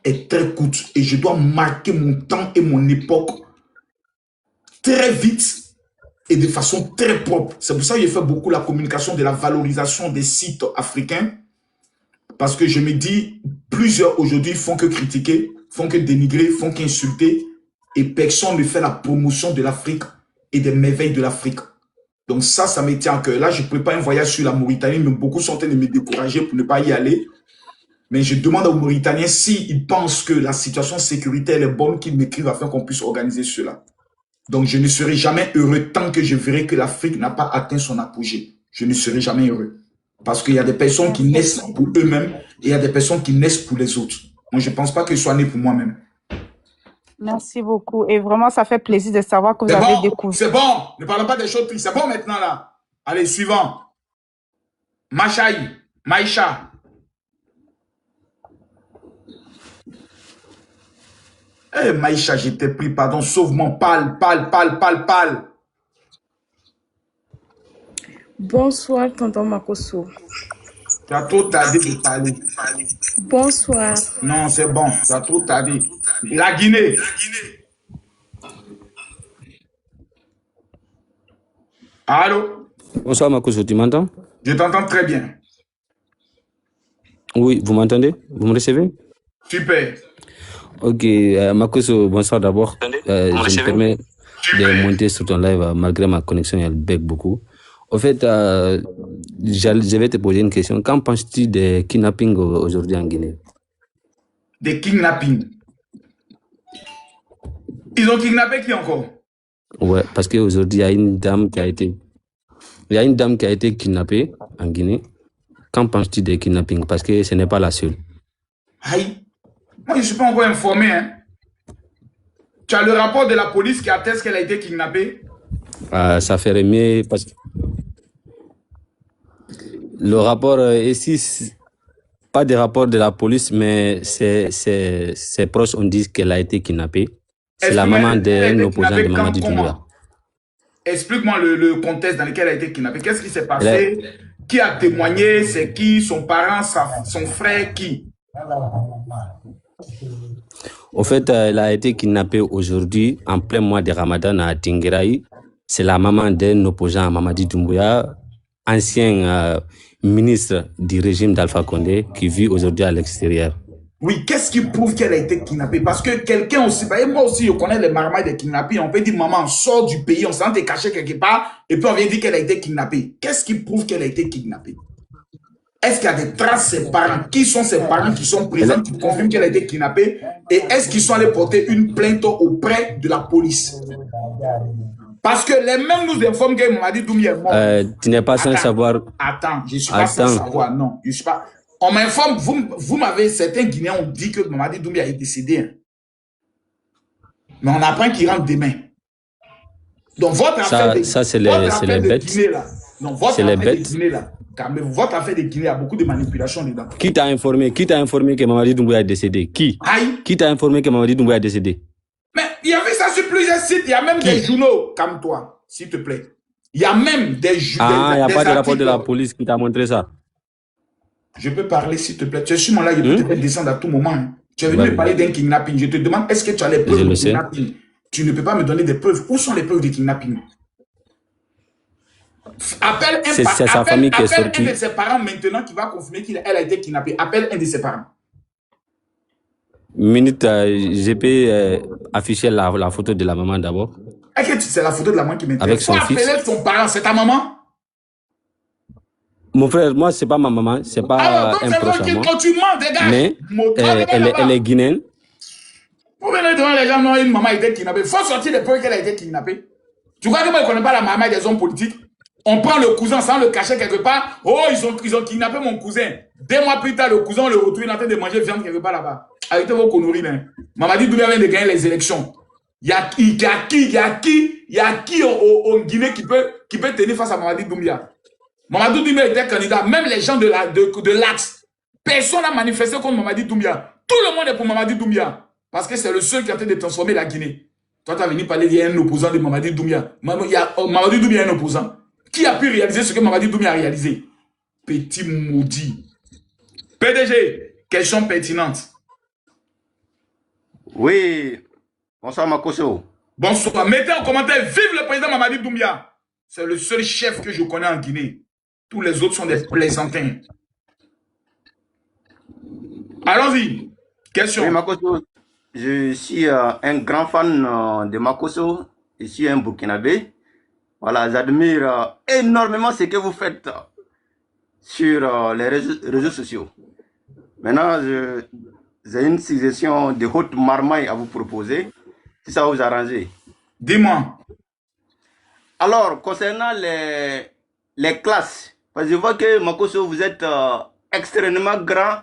est très courte et je dois marquer mon temps et mon époque très vite et de façon très propre. C'est pour ça que je fais beaucoup la communication de la valorisation des sites africains parce que je me dis, plusieurs aujourd'hui font que critiquer, font que dénigrer, font qu'insulter et personne ne fait la promotion de l'Afrique et des merveilles de l'Afrique. Donc ça me tient à cœur. Là, je prépare un voyage sur la Mauritanie, mais beaucoup sont en train de me décourager pour ne pas y aller. Mais je demande aux Mauritaniens s'ils pensent que la situation sécuritaire est bonne, qu'ils m'écrivent afin qu'on puisse organiser cela. Donc je ne serai jamais heureux tant que je verrai que l'Afrique n'a pas atteint son apogée. Je ne serai jamais heureux. Parce qu'il y a des personnes qui naissent pour eux-mêmes et il y a des personnes qui naissent pour les autres. Moi, je ne pense pas que je sois né pour moi-même. Merci beaucoup. Et vraiment, ça fait plaisir de savoir que vous avez découvert. C'est bon. Ne parlons pas des choses tristes. C'est bon maintenant là. Allez, suivant. Maïcha. Eh, Maïcha, je t'ai pris, pardon, sauve-moi. Parle. Bonsoir, tonton Makosso. Tu as trop tardé de parler. Bonsoir. Non, c'est bon. Tu as trop tardé. La Guinée. Allô? Bonsoir Makosso, tu m'entends? Je t'entends très bien. Oui, vous m'entendez? Vous me recevez? Super. Ok, Makosso, bonsoir d'abord. Je me permets de monter sur ton live malgré ma connexion, elle bug beaucoup. En fait, je vais te poser une question. Qu'en penses-tu des kidnappings aujourd'hui en Guinée? Des kidnappings? Ils ont kidnappé qui encore? Ouais, parce qu'aujourd'hui, il y a une dame qui a été kidnappée en Guinée. Qu'en penses-tu des kidnappings? Parce que ce n'est pas la seule. Aïe, moi je ne suis pas encore informé. Hein. Tu as le rapport de la police qui atteste qu'elle a été kidnappée? Ça ferait mieux parce que le rapport ici, pas de rapport de la police, mais ses proches ont dit qu'elle a été kidnappée. C'est la maman d'un opposant de Mamadi Doumbouya. Explique-moi le contexte dans lequel elle a été kidnappée. Qu'est-ce qui s'est passé? Qui a témoigné? C'est qui? Son parent, son frère, qui? Au fait, elle a été kidnappée aujourd'hui, en plein mois de Ramadan à Tingueraï. C'est la maman d'un opposant à Mamadi Doumbouya, ancien ministre du régime d'Alpha Condé, qui vit aujourd'hui à l'extérieur. Oui, qu'est-ce qui prouve qu'elle a été kidnappée? Parce que quelqu'un aussi, moi aussi, je connais les marmailles des kidnappés. On peut dire, maman, sort du pays, on s'en est caché quelque part, et puis on vient dire qu'elle a été kidnappée. Qu'est-ce qui prouve qu'elle a été kidnappée? Est-ce qu'il y a des traces de ses parents? Qui sont ses parents qui sont présents, qui confirment qu'elle a été kidnappée? Et est-ce qu'ils sont allés porter une plainte auprès de la police? Parce que les mêmes nous informent que Mamadi Doumbia est mort. Tu n'es pas sans savoir. Attends, je ne suis pas sans savoir, non. Je suis pas... On m'informe, vous m'avez, certains Guinéens ont dit que Mamadi Doumbia est décédé. Hein. Mais on apprend qu'il rentre demain. Donc votre affaire de Guinée là. Non, votre affaire de Guinée là. Votre affaire de Guinée a beaucoup de manipulations dedans. Qui t'a informé que Mamadi Doumbouya est décédé? Qui? Aïe. Qui t'a informé que Mamadi Doumbouya est décédé? Mais il y avait ça sur plusieurs sites. Il y a même des journaux, comme toi, s'il te plaît. Il y a même des journaux. Ah, il n'y a pas de rapport de la police qui t'a montré ça. Je peux parler, s'il te plaît. Tu es sur mon live, je peux te faire descendre à tout moment. Hein. Tu es venu me parler d'un kidnapping. Je te demande, est-ce que tu as les preuves de kidnapping? Tu ne peux pas me donner des preuves. Où sont les preuves de kidnapping? Appelle un de ses parents maintenant qui va confirmer qu'elle a été kidnappée. Appelle un de ses parents. Minute, je peux afficher la photo de la maman d'abord. Est-ce que c'est la photo de la maman qui m'intéresse? Avec son fils. Appeler ton parent, c'est ta maman? Mon frère, moi, c'est pas ma maman, c'est pas un proche à moi. Tu mens, dégage. Mais elle est guinéenne. Vous venez devant les gens, non, une maman a été kidnappée. Il faut sortir les preuves qu'elle a été kidnappée. Tu crois que moi, je ne connais pas la maman des hommes politiques? On prend le cousin sans le cacher quelque part. Oh, ils ont kidnappé mon cousin. 2 mois plus tard, le cousin, on le retrouve en train de manger viande quelque part là-bas. Arrêtez vos conneries, là. Mamadi Doumbouya vient de gagner les élections. Il y a qui au Guinée qui peut tenir face à Mamadi Doumbouya? Mamadi Doumbouya était candidat. Même les gens de l'Axe. Personne n'a manifesté contre Mamadi Doumbouya. Tout le monde est pour Mamadi Doumbouya. Parce que c'est le seul qui est en train de transformer la Guinée. Toi, tu as venu parler d'un opposant de Mamadi Doumbouya. Mamadi Doumbouya est un opposant. Qui a pu réaliser ce que Mamadi Doumbouya a réalisé? Petit maudit. PDG, question pertinente. Oui. Bonsoir, Makoso. Bonsoir. Mettez en commentaire, vive le président Mamadi Doumbouya. C'est le seul chef que je connais en Guinée. Tous les autres sont des plaisantins. Allons-y. Question. Oui, Makoso. Je suis un grand fan de Makoso. Je suis un Burkinabé. Voilà, j'admire énormément ce que vous faites sur les réseaux sociaux. Maintenant, j'ai une suggestion de haute marmaille à vous proposer, si ça vous arrange. Dis-moi. Alors, concernant les classes, parce que je vois que Makoso, vous êtes extrêmement grand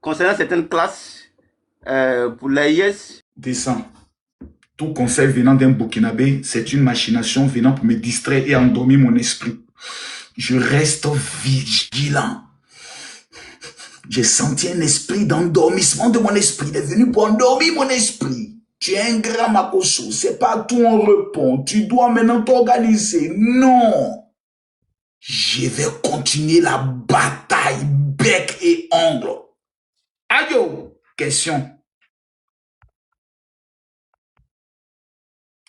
concernant certaines classes pour l'AIS. Descends. Tout conseil venant d'un Burkinabé, c'est une machination venant pour me distraire et endormir mon esprit. Je reste vigilant. J'ai senti un esprit d'endormissement de mon esprit. Il est venu pour endormir mon esprit. Tu es un grand Makoso. C'est pas tout on répond. Tu dois maintenant t'organiser. Non. Je vais continuer la bataille bec et ongle. Aïe, question.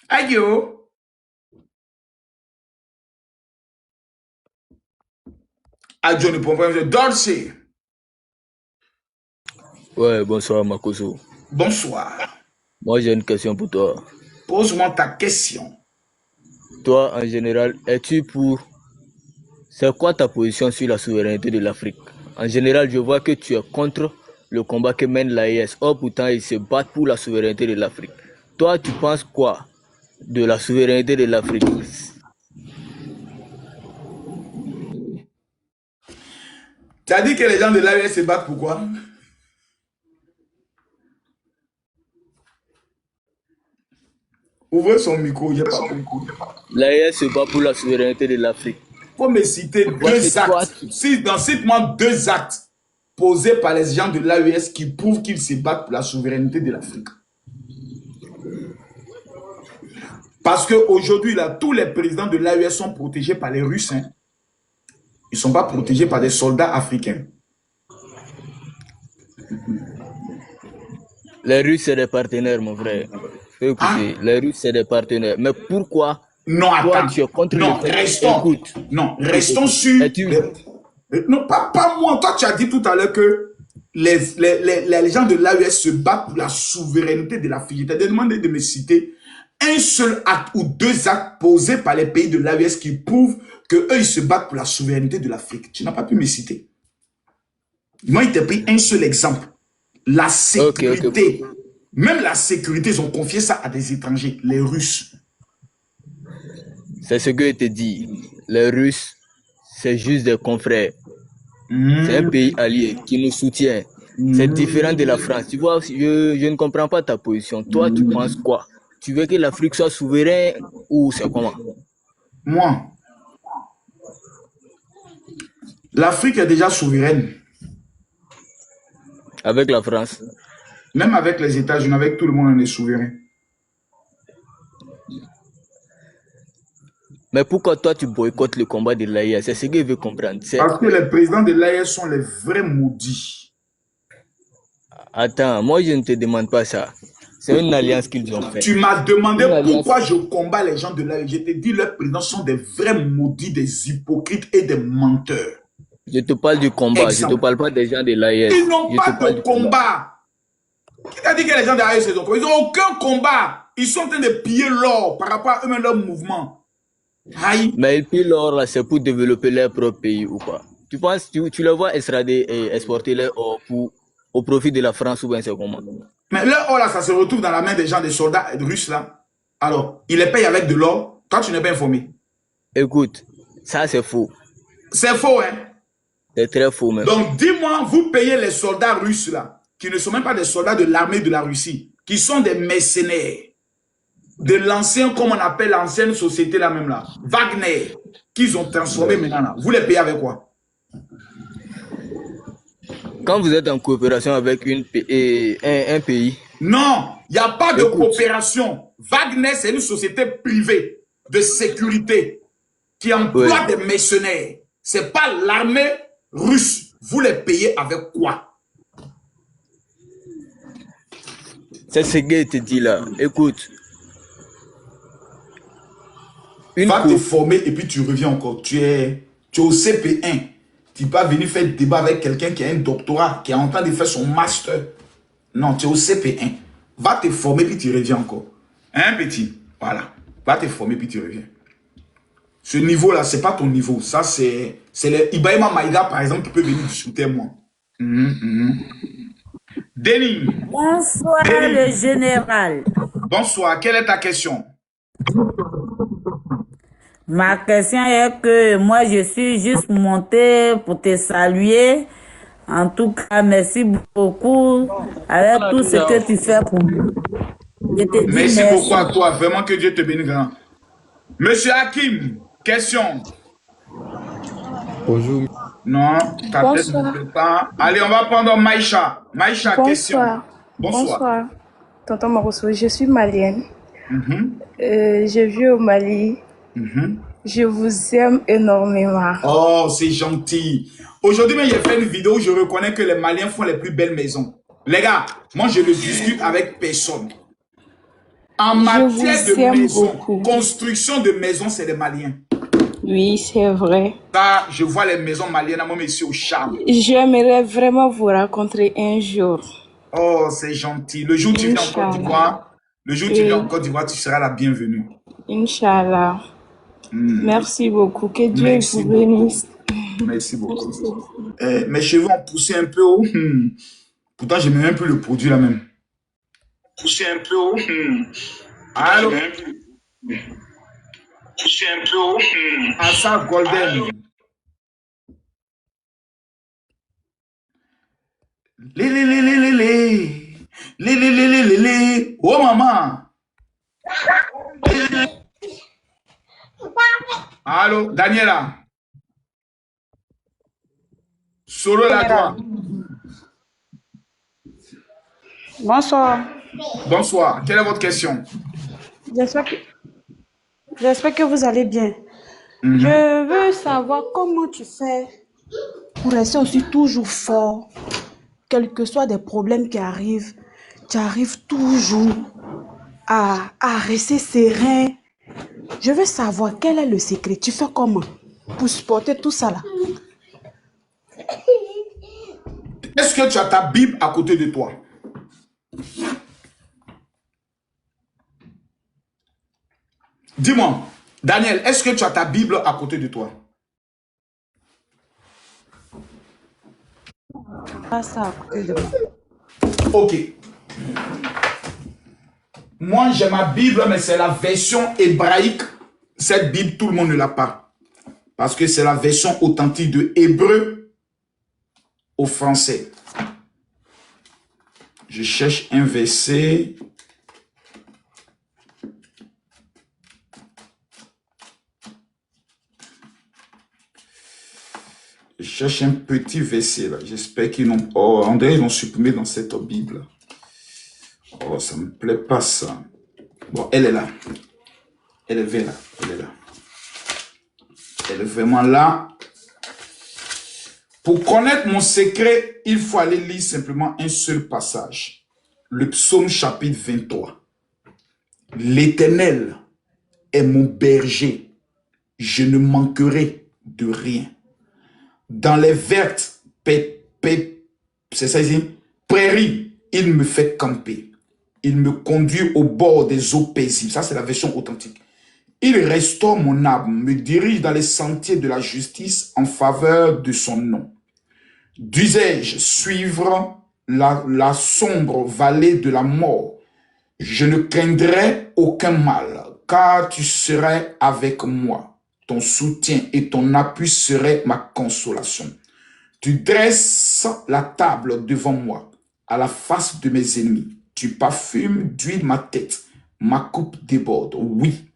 Aïe. Aïe, ne prend pas. Dorsey. Ouais, bonsoir Makoso. Bonsoir. Moi j'ai une question pour toi. Pose-moi ta question. Toi en général, es-tu pour... C'est quoi ta position sur la souveraineté de l'Afrique? En général, je vois que tu es contre le combat que mène l'AES. Or pourtant, ils se battent pour la souveraineté de l'Afrique. Toi, tu penses quoi de la souveraineté de l'Afrique? Tu as dit que les gens de l'AES se battent pourquoi? Ouvrez son micro, il n'y a pas beaucoup. L'AES se bat pour la souveraineté de l'Afrique. Il faut me citer deux actes. Cite-moi 2 actes posés par les gens de l'AES qui prouvent qu'ils se battent pour la souveraineté de l'Afrique. Parce qu'aujourd'hui, tous les présidents de l'AES sont protégés par les Russes. Hein. Ils ne sont pas protégés par des soldats africains. Les Russes, c'est des partenaires, mon frère. Écoutez, les Russes, c'est des partenaires. Mais pourquoi non, toi, attends. tu es contre non, le restons. Écoute. Non, restons sur... Non, pas moi. Toi, tu as dit tout à l'heure que les gens de l'AES se battent pour la souveraineté de l'Afrique. Je t'ai demandé de me citer un seul acte ou 2 actes posés par les pays de l'AES qui prouvent qu'eux, ils se battent pour la souveraineté de l'Afrique. Tu n'as pas pu me citer. Moi, il t'a pris un seul exemple. La sécurité. Ok. Même la sécurité, ils ont confié ça à des étrangers, les Russes. C'est ce que je te dis. Les Russes, c'est juste des confrères. C'est un pays allié qui nous soutient. C'est différent de la France. Tu vois, je ne comprends pas ta position. Toi, tu penses quoi? Tu veux que l'Afrique soit souveraine ou c'est comment? Moi, l'Afrique est déjà souveraine. Avec la France? Même avec les États-Unis, avec tout le monde, on est souverain. Mais pourquoi toi, tu boycottes le combat de l'AIS? C'est ce que je veux comprendre. Parce que les présidents de l'AIS sont les vrais maudits. Attends, moi, je ne te demande pas ça. C'est une alliance qu'ils ont faite. Tu m'as demandé pourquoi je combats les gens de l'AIS. Je t'ai dit, leurs présidents sont des vrais maudits, des hypocrites et des menteurs. Je te parle du combat, je ne te parle pas des gens de l'AIS. Ils n'ont pas de combat. Qui t'a dit que les gens de l'AIS ont combat? Ils n'ont aucun combat. Ils sont en train de piller l'or par rapport à eux-mêmes, leur mouvement. Aïe. Mais ils pillent l'or là, c'est pour développer leur propre pays ou pas? Tu penses, tu le vois extrader et exporter leur or au profit de la France ou bien c'est comment? Mais leur or là, ça se retrouve dans la main des gens, des soldats russes là. Alors, ils les payent avec de l'or. Toi, tu n'es pas informé. Écoute, ça c'est faux. C'est faux, hein? C'est très faux même. Donc, dis-moi, vous payez les soldats russes là, qui ne sont même pas des soldats de l'armée de la Russie, qui sont des mercenaires, de l'ancien, comme on appelle l'ancienne société là même là, Wagner, qu'ils ont transformé maintenant là. Vous les payez avec quoi? Quand vous êtes en coopération avec un pays... Non, il n'y a pas de coopération. Wagner, c'est une société privée de sécurité qui emploie des mercenaires. Ce n'est pas l'armée russe. Vous les payez avec quoi? C'est ce que je te dis là. Écoute. Va te former et puis tu reviens encore. Tu es au CP1. Tu ne peux pas venir faire débat avec quelqu'un qui a un doctorat, qui est en train de faire son master. Non, tu es au CP1. Va te former puis tu reviens encore. Hein, petit? Voilà. Va te former puis tu reviens. Ce niveau-là, ce n'est pas ton niveau. Ça, c'est le Ibrahima Maïga, par exemple, qui peut venir discuter avec moi. Denis. Bonsoir, le général. Bonsoir. Quelle est ta question? Ma question est que moi, je suis juste montée pour te saluer. En tout cas, merci beaucoup avec tout ce que tu fais pour moi. Merci beaucoup à toi. Vraiment que Dieu te bénisse grand. Monsieur Hakim, question. Bonjour. Non, ta tête ne peut pas. Allez, on va prendre Maïcha. Maïcha, question. Bonsoir. Tonton Marosso, je suis malienne. Je vis au Mali. Je vous aime énormément. Oh, c'est gentil. Aujourd'hui, j'ai fait une vidéo où je reconnais que les Maliens font les plus belles maisons. Les gars, moi, je ne discute avec personne. En matière de maison, construction de maisons, c'est les Maliens. Oui, c'est vrai. Là, je vois les maisons maliennes, moi, ici au charme. J'aimerais vraiment vous rencontrer un jour. Oh, c'est gentil. Le jour où tu viens en Côte d'Ivoire, tu seras la bienvenue. Inch'Allah. Merci beaucoup. Que Dieu vous bénisse. Merci beaucoup. Mes cheveux ont poussé un peu haut. Pourtant, je n'ai même plus le produit là même. Poussé un peu haut. Allô? Poussé un peu haut. Assa Golden. Oh maman. Allô, Daniela. Solo là, toi. Bonsoir. Bonsoir. Quelle est votre question? J'espère que vous allez bien. Je veux savoir comment tu fais pour rester aussi toujours fort. Quels que soient des problèmes qui arrivent, tu arrives toujours à rester serein. Je veux savoir quel est le secret. Tu fais comment pour supporter tout ça là? Est-ce que tu as ta Bible à côté de toi? Dis-moi, Daniel, est-ce que tu as ta Bible à côté de toi? Pas ça à côté de moi. Ok. Moi, j'ai ma Bible, mais c'est la version hébraïque. Cette Bible, tout le monde ne l'a pas. Parce que c'est la version authentique de hébreu au français. Je cherche un verset. Je cherche un petit verset là. J'espère qu'ils n'ont... Oh, André, ils l'ont supprimé dans cette Bible. Oh, ça me plaît pas ça. Bon, elle est là. Elle est là. Elle est là. Elle est vraiment là. Pour connaître mon secret, il faut aller lire simplement un seul passage. Le psaume chapitre 23. L'Éternel est mon berger. Je ne manquerai de rien. Dans les vertes c'est ça ici, prairies, il me fait camper. Il me conduit au bord des eaux paisibles. Ça, c'est la version authentique. Il restaure mon âme, me dirige dans les sentiers de la justice en faveur de son nom. Duisais-je suivre la sombre vallée de la mort? Je ne craindrai aucun mal, car tu serais avec moi. Ton soutien et ton appui seraient ma consolation. Tu dresses la table devant moi, à la face de mes ennemis. Tu parfumes d'huile ma tête, ma coupe déborde. Oui,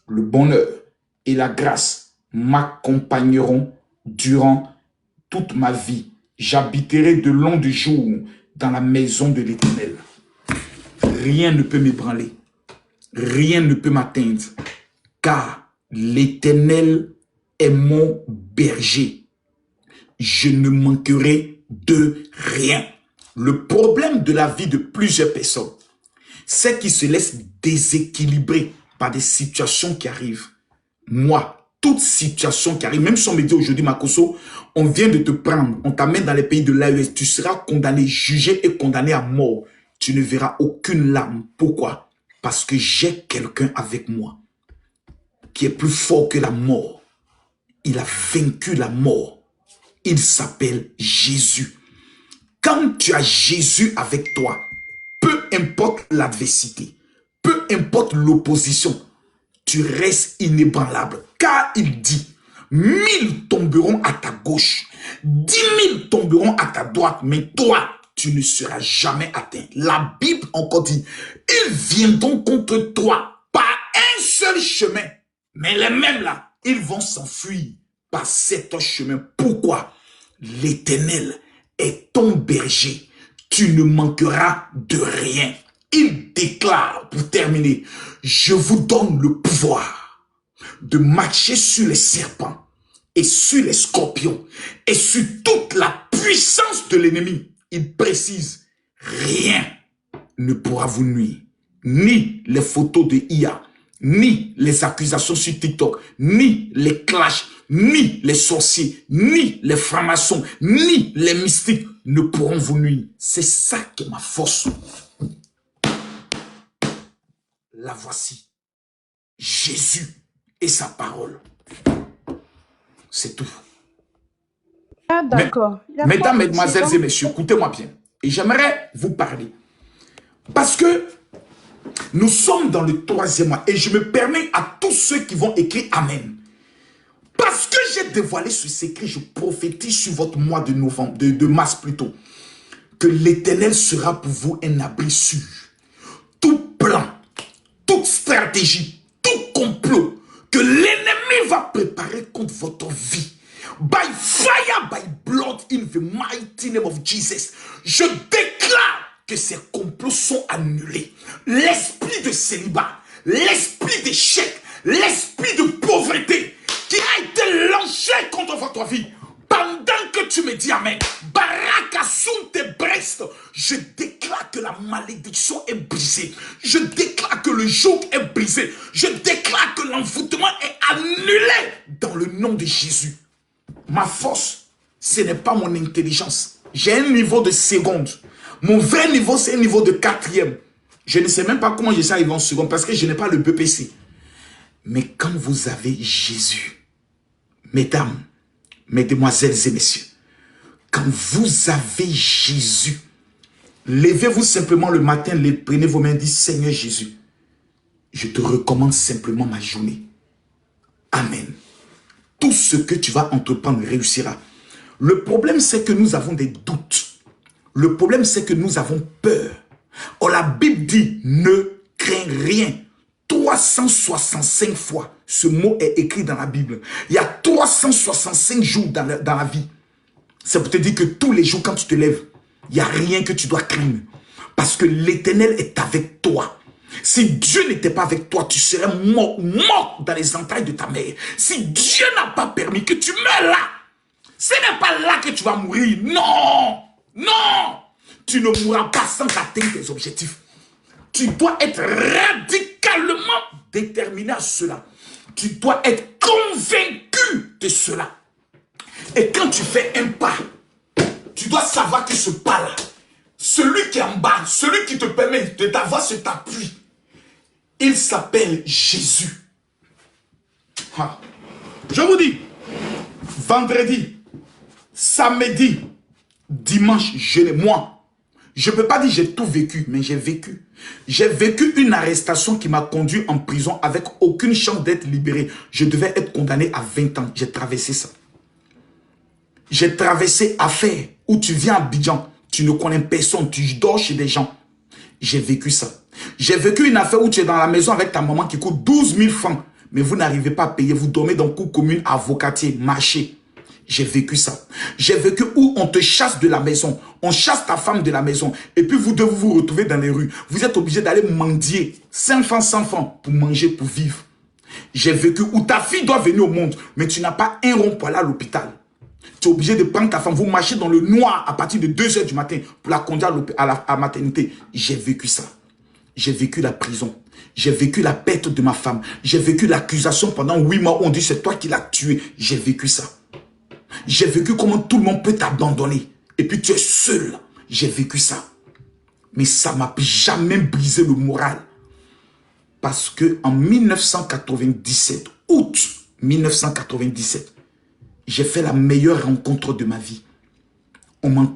le bonheur et la grâce m'accompagneront durant toute ma vie. J'habiterai de longs jours dans la maison de l'Éternel. Rien ne peut m'ébranler, rien ne peut m'atteindre, car l'Éternel est mon berger. Je ne manquerai de rien. Le problème de la vie de plusieurs personnes, c'est qu'ils se laissent déséquilibrer par des situations qui arrivent. Moi, toute situation qui arrive, même si on me dit aujourd'hui, Makosso, on vient de te prendre, on t'amène dans les pays de l'AES, tu seras condamné, jugé et condamné à mort. Tu ne verras aucune larme. Pourquoi? Parce que j'ai quelqu'un avec moi qui est plus fort que la mort. Il a vaincu la mort. Il s'appelle Jésus. Quand tu as Jésus avec toi, peu importe l'adversité, peu importe l'opposition, tu restes inébranlable. Car il dit, 1000 tomberont à ta gauche, 10 000 tomberont à ta droite, mais toi, tu ne seras jamais atteint. La Bible encore dit, ils viendront contre toi par un seul chemin. Mais les mêmes là, ils vont s'enfuir par cet chemin. Pourquoi? L'Éternel est ton berger. Tu ne manqueras de rien. Il déclare, pour terminer, je vous donne le pouvoir de marcher sur les serpents et sur les scorpions et sur toute la puissance de l'ennemi. Il précise, rien ne pourra vous nuire. Ni les photos de IA, ni les accusations sur TikTok, ni les clashs, ni les sorciers, ni les francs-maçons, ni les mystiques ne pourront vous nuire. C'est ça qui est ma force. La voici. Jésus et sa parole. C'est tout. Ah, d'accord. Mesdames, mesdemoiselles et messieurs, écoutez-moi bien. Et j'aimerais vous parler. Parce que nous sommes dans le 3e mois. Et je me permets à tous ceux qui vont écrire Amen. Parce que j'ai dévoilé ce secret, je prophétise sur votre mois de novembre, de mars plutôt, que l'Éternel sera pour vous un abri sûr. Tout plan, toute stratégie, tout complot que l'ennemi va préparer contre votre vie, by fire, by blood, in the mighty name of Jesus, je déclare que ces complots sont annulés. L'esprit de célibat, l'esprit d'échec, l'esprit de pauvreté qui a été lancé contre votre vie, pendant que tu me dis Amen, Baraka Sunte Brest, je déclare que la malédiction est brisée. Je déclare que le joug est brisé. Je déclare que l'envoûtement est annulé dans le nom de Jésus. Ma force, ce n'est pas mon intelligence. J'ai un niveau de seconde. Mon vrai niveau, c'est un niveau de 4e. Je ne sais même pas comment je suis arrivé en seconde parce que je n'ai pas le BPC. Mais quand vous avez Jésus, mesdames, mesdemoiselles et messieurs, Quand vous avez Jésus, levez-vous simplement le matin, prenez vos mains et dites, Seigneur Jésus, je te recommande simplement ma journée. Amen. Tout ce que tu vas entreprendre réussira. Le problème, c'est que nous avons des doutes. Le problème, c'est que nous avons peur. Or, la Bible dit, ne crains rien. 365 fois, ce mot est écrit dans la Bible. Il y a 365 jours dans la vie. C'est pour te dire que tous les jours, quand tu te lèves, il n'y a rien que tu dois craindre. Parce que l'Éternel est avec toi. Si Dieu n'était pas avec toi, tu serais mort dans les entrailles de ta mère. Si Dieu n'a pas permis que tu meurs là, ce n'est pas là que tu vas mourir. Non, non. Tu ne mourras pas sans atteindre tes objectifs. Tu dois être radicalement déterminé à cela. Tu dois être convaincu de cela. Et quand tu fais un pas, tu dois savoir que ce pas-là, celui qui est en bas, celui qui te permet de t'avoir cet appui, il s'appelle Jésus. Ah. Je vous dis, vendredi, samedi, dimanche, moi, je ne peux pas dire j'ai tout vécu, mais j'ai vécu. J'ai vécu une arrestation qui m'a conduit en prison avec aucune chance d'être libéré. Je devais être condamné à 20 ans. J'ai traversé ça. J'ai traversé affaire où tu viens à Abidjan, tu ne connais personne, tu dors chez des gens. J'ai vécu ça. J'ai vécu une affaire où tu es dans la maison avec ta maman qui coûte 12 000 francs, mais vous n'arrivez pas à payer, vous dormez dans cour commune, avocatier, marché. J'ai vécu ça. J'ai vécu où on te chasse de la maison, on chasse ta femme de la maison, et puis vous devez vous retrouver dans les rues. Vous êtes obligé d'aller mendier 5 francs, 100 francs pour manger, pour vivre. J'ai vécu où ta fille doit venir au monde, mais tu n'as pas un rond pour aller à l'hôpital. Tu es obligé de prendre ta femme, vous marchez dans le noir à partir de 2 h du matin pour la conduire à la maternité. J'ai vécu ça. J'ai vécu la prison. J'ai vécu la perte de ma femme. J'ai vécu l'accusation pendant 8 mois. On dit c'est toi qui l'as tué. J'ai vécu ça. J'ai vécu comment tout le monde peut t'abandonner. Et puis tu es seul. J'ai vécu ça. Mais ça ne m'a jamais brisé le moral. Parce que en 1997, août 1997, j'ai fait la meilleure rencontre de ma vie.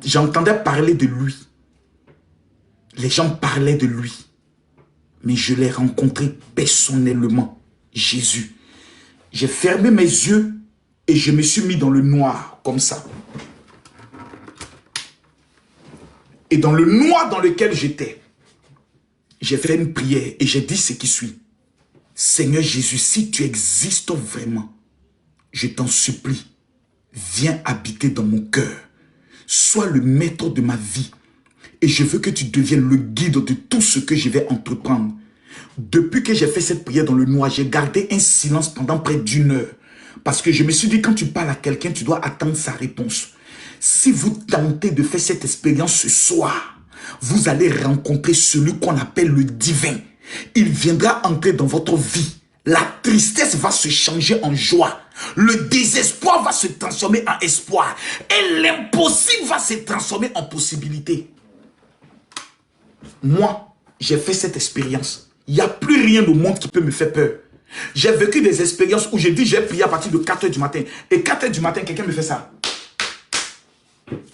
J'entendais parler de lui. Les gens parlaient de lui. Mais je l'ai rencontré personnellement. Jésus. J'ai fermé mes yeux et je me suis mis dans le noir, comme ça. Et dans le noir dans lequel j'étais, j'ai fait une prière et j'ai dit ce qui suit. Seigneur Jésus, si tu existes vraiment, je t'en supplie, viens habiter dans mon cœur. Sois le maître de ma vie. Et je veux que tu deviennes le guide de tout ce que je vais entreprendre. Depuis que j'ai fait cette prière dans le noir, j'ai gardé un silence pendant près d'1 heure. Parce que je me suis dit, quand tu parles à quelqu'un, tu dois attendre sa réponse. Si vous tentez de faire cette expérience ce soir, vous allez rencontrer celui qu'on appelle le divin. Il viendra entrer dans votre vie. La tristesse va se changer en joie. Le désespoir va se transformer en espoir. Et l'impossible va se transformer en possibilité. Moi, j'ai fait cette expérience. Il n'y a plus rien au monde qui peut me faire peur. J'ai vécu des expériences où j'ai dit, j'ai prié à partir de 4 h du matin. Et 4 h du matin, quelqu'un me fait ça.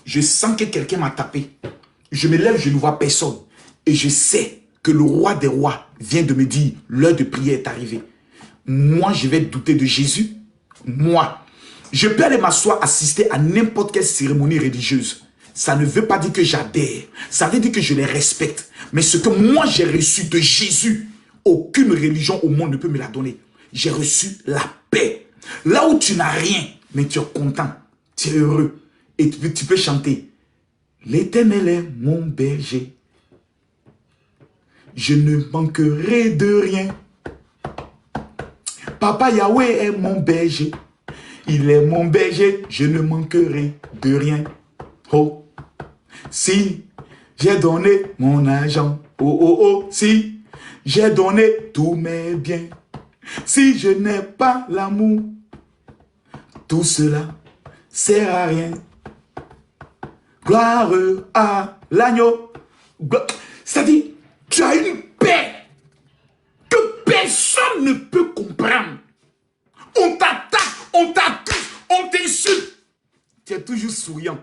Je sens que quelqu'un m'a tapé. Je me lève, je ne vois personne. Et je sais que le roi des rois vient de me dire, l'heure de prière est arrivée. Moi, je vais douter de Jésus. Moi, je peux aller m'asseoir, assister à n'importe quelle cérémonie religieuse. Ça ne veut pas dire que j'adhère. Ça veut dire que je les respecte. Mais ce que moi j'ai reçu de Jésus, aucune religion au monde ne peut me la donner. J'ai reçu la paix. Là où tu n'as rien, mais tu es content, tu es heureux. Et tu peux chanter. L'Éternel est mon berger. Je ne manquerai de rien. Papa Yahweh est mon berger. Il est mon berger. Je ne manquerai de rien. Oh. Si j'ai donné mon argent, oh oh oh, si j'ai donné tous mes biens, si je n'ai pas l'amour, tout cela sert à rien. Gloire à l'agneau. C'est-à-dire, tu as une paix que personne ne peut comprendre. On t'attaque, on t'accuse, on t'insulte. Tu es toujours souriant.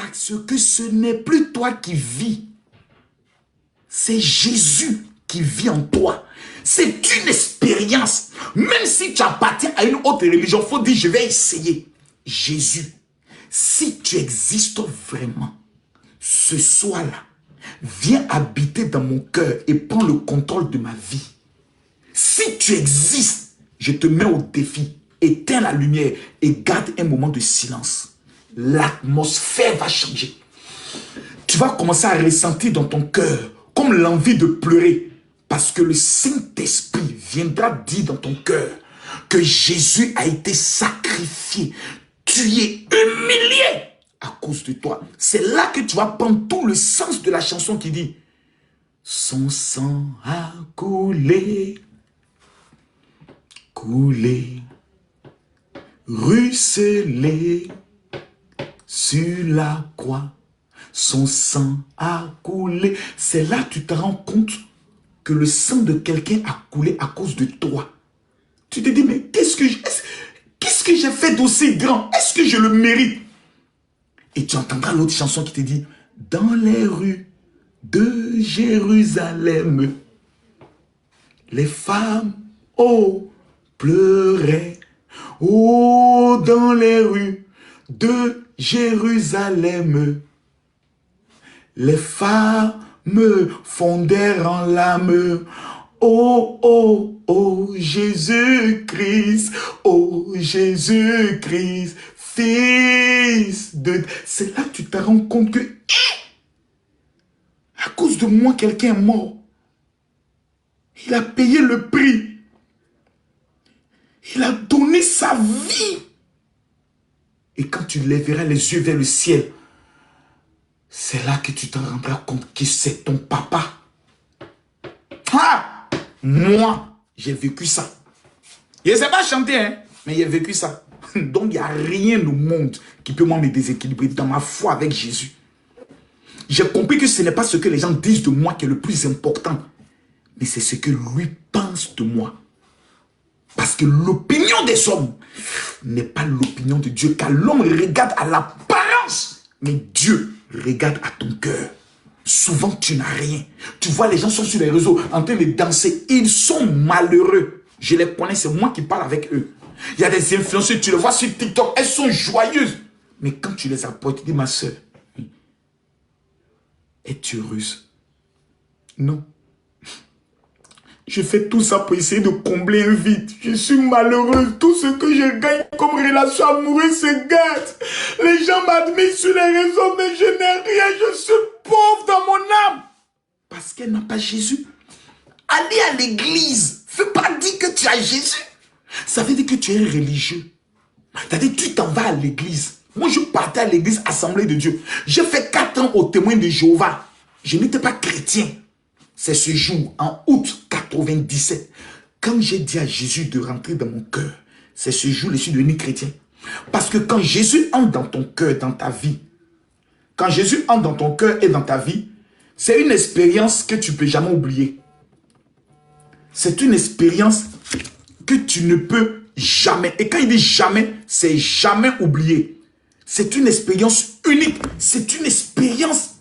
Parce que ce n'est plus toi qui vis. C'est Jésus qui vit en toi. C'est une expérience. Même si tu appartiens à une autre religion, il faut dire, je vais essayer. Jésus, si tu existes vraiment, ce soir-là, viens habiter dans mon cœur et prends le contrôle de ma vie. Si tu existes, je te mets au défi. Éteins la lumière et garde un moment de silence. L'atmosphère va changer. Tu vas commencer à ressentir dans ton cœur comme l'envie de pleurer. Parce que le Saint-Esprit viendra dire dans ton cœur que Jésus a été sacrifié. Tu es humilié à cause de toi. C'est là que tu vas prendre tout le sens de la chanson qui dit son sang a coulé, coulé, ruisselé sur la croix. Son sang a coulé. C'est là que tu te rends compte que le sang de quelqu'un a coulé à cause de toi. Tu te dis, mais qu'est-ce que j'ai fait d'aussi grand? Est-ce que je le mérite? Et tu entendras l'autre chanson qui te dit, dans les rues de Jérusalem, les femmes, oh, pleuraient. Oh, dans les rues de Jérusalem, les femmes fondèrent en larmes. Oh, oh, oh, Jésus-Christ, oh, Jésus-Christ, fils de... C'est là que tu te rends compte que, à cause de moi, quelqu'un est mort. Il a payé le prix. Il a donné sa vie. Et quand tu lèveras les yeux vers le ciel, c'est là que tu te rendras compte que c'est ton papa. Ah! Moi, j'ai vécu ça. Je ne sais pas chanter, hein, mais j'ai vécu ça. Donc, il n'y a rien au monde qui peut me déséquilibrer dans ma foi avec Jésus. J'ai compris que ce n'est pas ce que les gens disent de moi qui est le plus important, mais c'est ce que lui pense de moi. Parce que l'opinion des hommes n'est pas l'opinion de Dieu, car l'homme regarde à l'apparence, mais Dieu regarde à ton cœur. Souvent, tu n'as rien. Tu vois, les gens sont sur les réseaux en train de danser. Ils sont malheureux. Je les connais, c'est moi qui parle avec eux. Il y a des influenceurs, tu les vois sur TikTok, elles sont joyeuses. Mais quand tu les apportes, tu dis, ma soeur, es-tu heureuse? Non. Je fais tout ça pour essayer de combler un vide. Je suis malheureuse. Tout ce que je gagne comme relation amoureuse se gâte. Les gens m'admirent sur les réseaux, mais je n'ai rien. Je suis pauvre dans mon âme. Parce qu'elle n'a pas Jésus. Aller à l'église ne veut pas dire que tu as Jésus. Ça veut dire que tu es religieux. C'est-à-dire que tu t'en vas à l'église. Moi, je partais à l'église Assemblée de Dieu. J'ai fait 4 ans au témoin de Jéhovah. Je n'étais pas chrétien. C'est ce jour, en août 97, quand j'ai dit à Jésus de rentrer dans mon cœur, c'est ce jour que je suis devenu chrétien. Parce que quand Jésus entre dans ton cœur, dans ta vie, quand Jésus entre dans ton cœur et dans ta vie, c'est une expérience que tu ne peux jamais oublier. C'est une expérience que tu ne peux jamais. Et quand il dit jamais, c'est jamais oublié. C'est une expérience unique. C'est une expérience.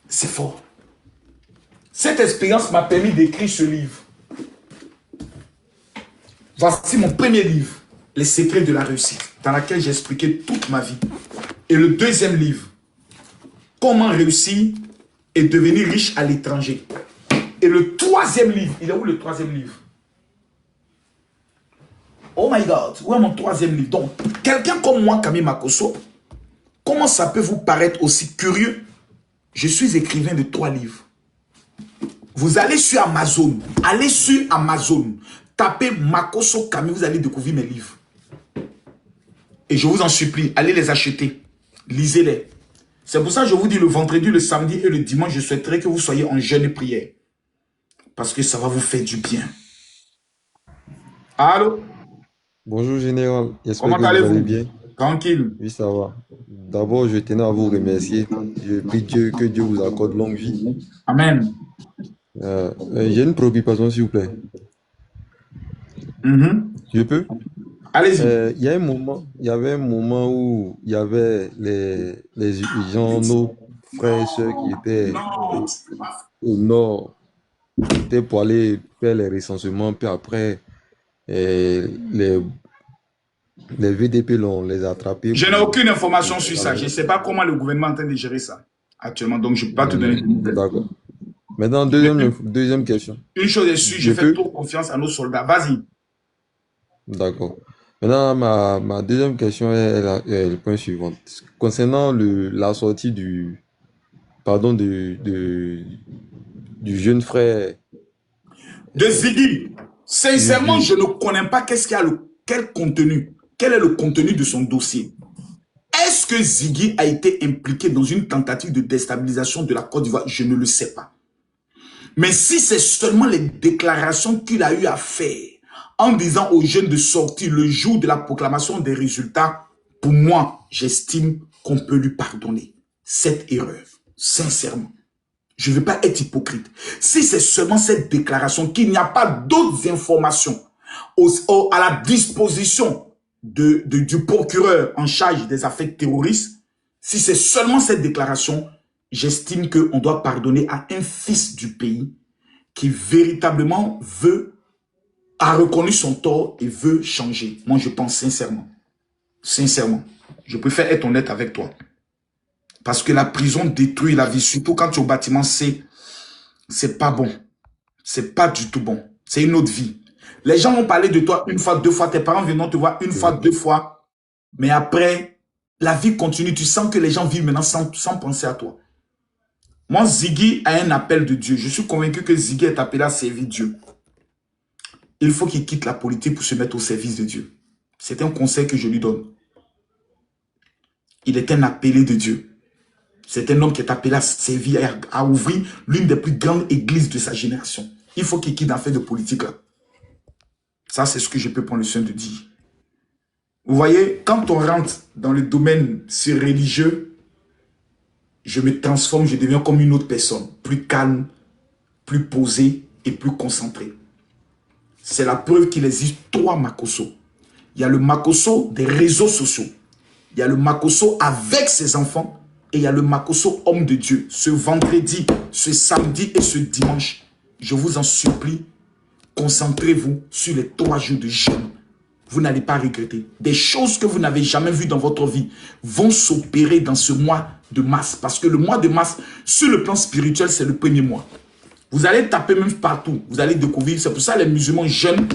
C'est fort. Cette expérience m'a permis d'écrire ce livre. Voici mon premier livre, Les secrets de la réussite, dans lequel j'ai expliqué toute ma vie. Et le deuxième livre, Comment réussir et devenir riche à l'étranger. Et le troisième livre, il est où le troisième livre? Oh my God, où est mon troisième livre? Donc, quelqu'un comme moi, Camille Makosso, comment ça peut vous paraître aussi curieux? Je suis écrivain de 3 livres. Vous allez sur Amazon, tapez Makosso Camille, vous allez découvrir mes livres. Et je vous en supplie, allez les acheter, lisez-les. C'est pour ça que je vous dis le vendredi, le samedi et le dimanche, je souhaiterais que vous soyez en jeûne et prière. Parce que ça va vous faire du bien. Allô? Bonjour Général, j'espère Comment que vous allez-vous? allez bien. Tranquille. Oui, ça va. D'abord, je tenais à vous remercier. Je prie Dieu que Dieu vous accorde longue vie. Amen. J'ai une préoccupation, s'il vous plaît. Je peux? Allez-y. Il y avait un moment où il y avait les gens, nos frères et sœurs qui étaient au nord, qui étaient pour aller faire les recensements, puis après, les VDP les a attrapés. Je n'ai aucune information sur ça. Je ne sais pas comment le gouvernement est en train de gérer ça actuellement, donc je ne peux pas te donner de nouvelles. D'accord. Maintenant, deuxième question. Une chose est sûre, je fais trop confiance à nos soldats. Vas-y. D'accord. Maintenant, ma deuxième question est le point suivant. Concernant la sortie du jeune frère. De Ziggy. Sincèrement, je ne connais pas quel est le contenu de son dossier. Est-ce que Ziggy a été impliqué dans une tentative de déstabilisation de la Côte d'Ivoire? Je ne le sais pas. Mais si c'est seulement les déclarations qu'il a eu à faire en disant aux jeunes de sortir le jour de la proclamation des résultats, pour moi, j'estime qu'on peut lui pardonner cette erreur. Sincèrement. Je ne veux pas être hypocrite. Si c'est seulement cette déclaration, qu'il n'y a pas d'autres informations à la disposition du procureur en charge des affaires terroristes, si c'est seulement cette déclaration, j'estime qu'on doit pardonner à un fils du pays qui véritablement a reconnu son tort et veut changer. Moi, je pense sincèrement. Sincèrement. Je préfère être honnête avec toi. Parce que la prison détruit la vie, surtout quand tu es au bâtiment C. C'est pas bon. C'est pas du tout bon. C'est une autre vie. Les gens vont parler de toi une fois, deux fois. Tes parents viendront te voir une fois, deux fois. Mais après, la vie continue. Tu sens que les gens vivent maintenant sans penser à toi. Moi, Ziggy a un appel de Dieu. Je suis convaincu que Ziggy est appelé à servir Dieu. Il faut qu'il quitte la politique pour se mettre au service de Dieu. C'est un conseil que je lui donne. Il est un appelé de Dieu. C'est un homme qui est appelé à servir, à ouvrir l'une des plus grandes églises de sa génération. Il faut qu'il quitte l'affaire de politique là. Ça, c'est ce que je peux prendre le soin de dire. Vous voyez, quand on rentre dans le domaine religieux, je me transforme, je deviens comme une autre personne, plus calme, plus posée et plus concentrée. C'est la preuve qu'il existe trois Makosso. Il y a le Makosso des réseaux sociaux. Il y a le Makosso avec ses enfants. Et il y a le Makosso homme de Dieu. Ce vendredi, ce samedi et ce dimanche, je vous en supplie, concentrez-vous sur les 3 jours de jeûne. Vous n'allez pas regretter. Des choses que vous n'avez jamais vues dans votre vie vont s'opérer dans ce mois de mars. Parce que le mois de mars, sur le plan spirituel, c'est le premier mois. Vous allez taper même partout. Vous allez découvrir. C'est pour ça que les musulmans jeûnent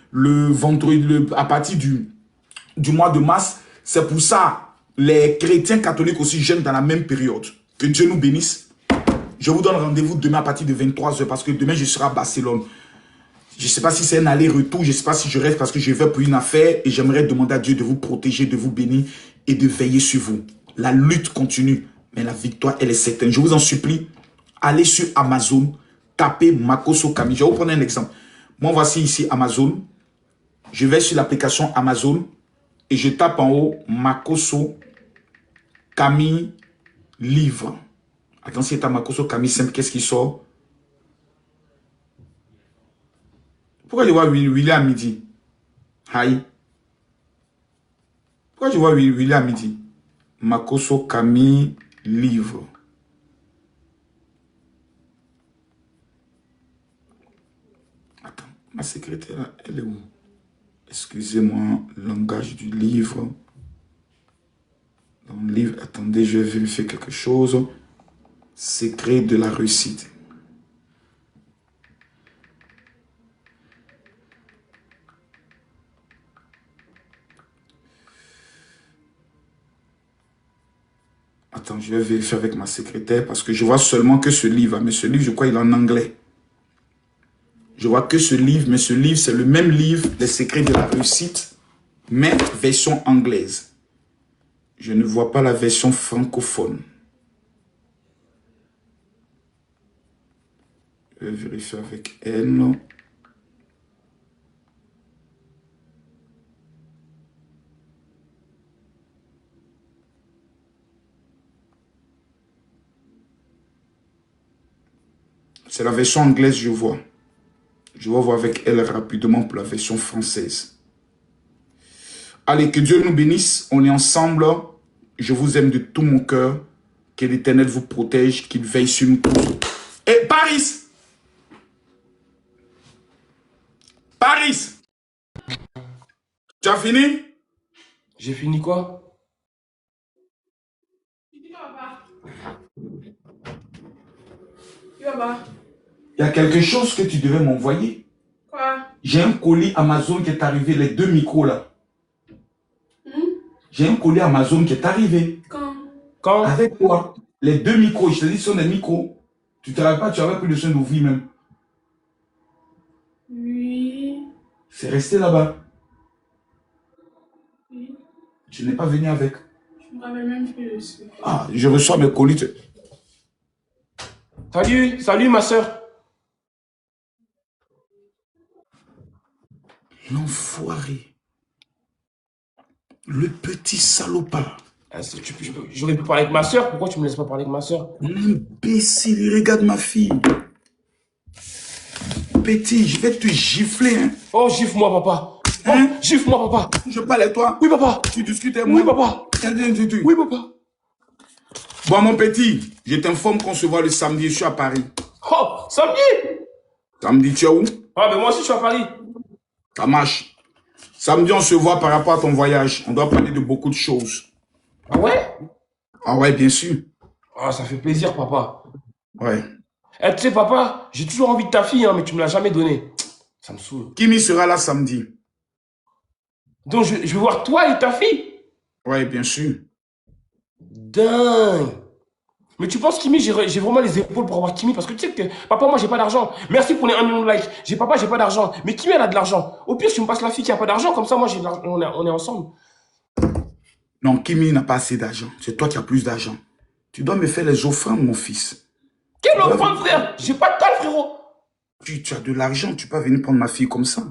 le vendredi, à partir du mois de mars. C'est pour ça les chrétiens catholiques aussi jeûnent dans la même période. Que Dieu nous bénisse. Je vous donne rendez-vous demain à partir de 23 h parce que demain je serai à Barcelone. Je ne sais pas si c'est un aller-retour, je ne sais pas si je reste parce que je vais pour une affaire et j'aimerais demander à Dieu de vous protéger, de vous bénir et de veiller sur vous. La lutte continue, mais la victoire, elle est certaine. Je vous en supplie, allez sur Amazon, tapez Makosso Kami. Je vais vous prendre un exemple. Moi, voici ici Amazon. Je vais sur l'application Amazon et je tape en haut Makosso Kami livre. Attention, c'est à Makosso Kami simple. Qu'est-ce qui sort? Pourquoi je vois William à midi? Hi. Pourquoi je vois William à midi? Makosso Kami livre. Attends, ma secrétaire, elle est où? Excusez-moi, langage du livre. Dans le livre, attendez, je vais vérifier quelque chose. Secret de la réussite. Attends, je vais vérifier avec ma secrétaire parce que je vois seulement que ce livre. Mais ce livre, je crois, il est en anglais. Je vois que ce livre, mais ce livre, c'est le même livre, Les secrets de la réussite, mais version anglaise. Je ne vois pas la version francophone. Je vais vérifier avec elle. C'est la version anglaise, je vois. Je vais voir avec elle rapidement pour la version française. Allez, que Dieu nous bénisse. On est ensemble. Je vous aime de tout mon cœur. Que l'Éternel vous protège, qu'il veille sur nous tous. Et Paris! Paris! Tu as fini? J'ai fini quoi? Il y a quelque chose que tu devais m'envoyer. Quoi? J'ai un colis Amazon qui est arrivé, les 2 micros là. J'ai un colis Amazon qui est arrivé. Quand? Avec quoi? Les 2 micros, je te dis, ce sont des micros. Tu ne te rappelles pas, tu avais plus le soin d'ouvrir même. Oui. C'est resté là-bas. Oui. Tu n'es pas venu avec. Je me rappelle même plus de ça. Ah, je reçois mes colis. Salut, salut ma soeur. L'enfoiré. Le petit salopard. J'aurais pu parler avec ma soeur. Pourquoi tu me laisses pas parler avec ma soeur? Imbécile, regarde ma fille. Petit, je vais te gifler. Hein. Oh, gifle-moi, papa. Hein? Oh, gifle-moi, papa. Je parle avec toi. Oui, papa. Tu discutes avec moi. Oui, papa. Oui, papa. Bon, mon petit, je t'informe qu'on se voit le samedi. Je suis à Paris. Oh, samedi. Samedi, tu es où? Ah, mais moi aussi, je suis à Paris. Ça marche. Samedi, on se voit par rapport à ton voyage. On doit parler de beaucoup de choses. Ah ouais? Ah ouais, bien sûr. Ah, ça fait plaisir, papa. Ouais. Eh, tu sais, papa, j'ai toujours envie de ta fille, hein, mais tu me l'as jamais donnée. Ça me saoule. Kimi sera là samedi. Donc, je vais voir toi et ta fille? Ouais, bien sûr. Dingue. Mais tu penses, Kimi, j'ai vraiment les épaules pour avoir Kimi? Parce que tu sais que, papa, moi, j'ai pas d'argent. Merci pour les 1 million de likes. Papa, j'ai pas d'argent. Mais Kimi, elle a de l'argent. Au pire, tu me passes la fille qui a pas d'argent, comme ça, moi, on est ensemble. Non, Kimi n'a pas assez d'argent. C'est toi qui as plus d'argent. Tu dois me faire les offrandes, mon fils. Quelle offrande, frère? J'ai pas de dalle, frérot. Tu as de l'argent, tu peux venir prendre ma fille comme ça.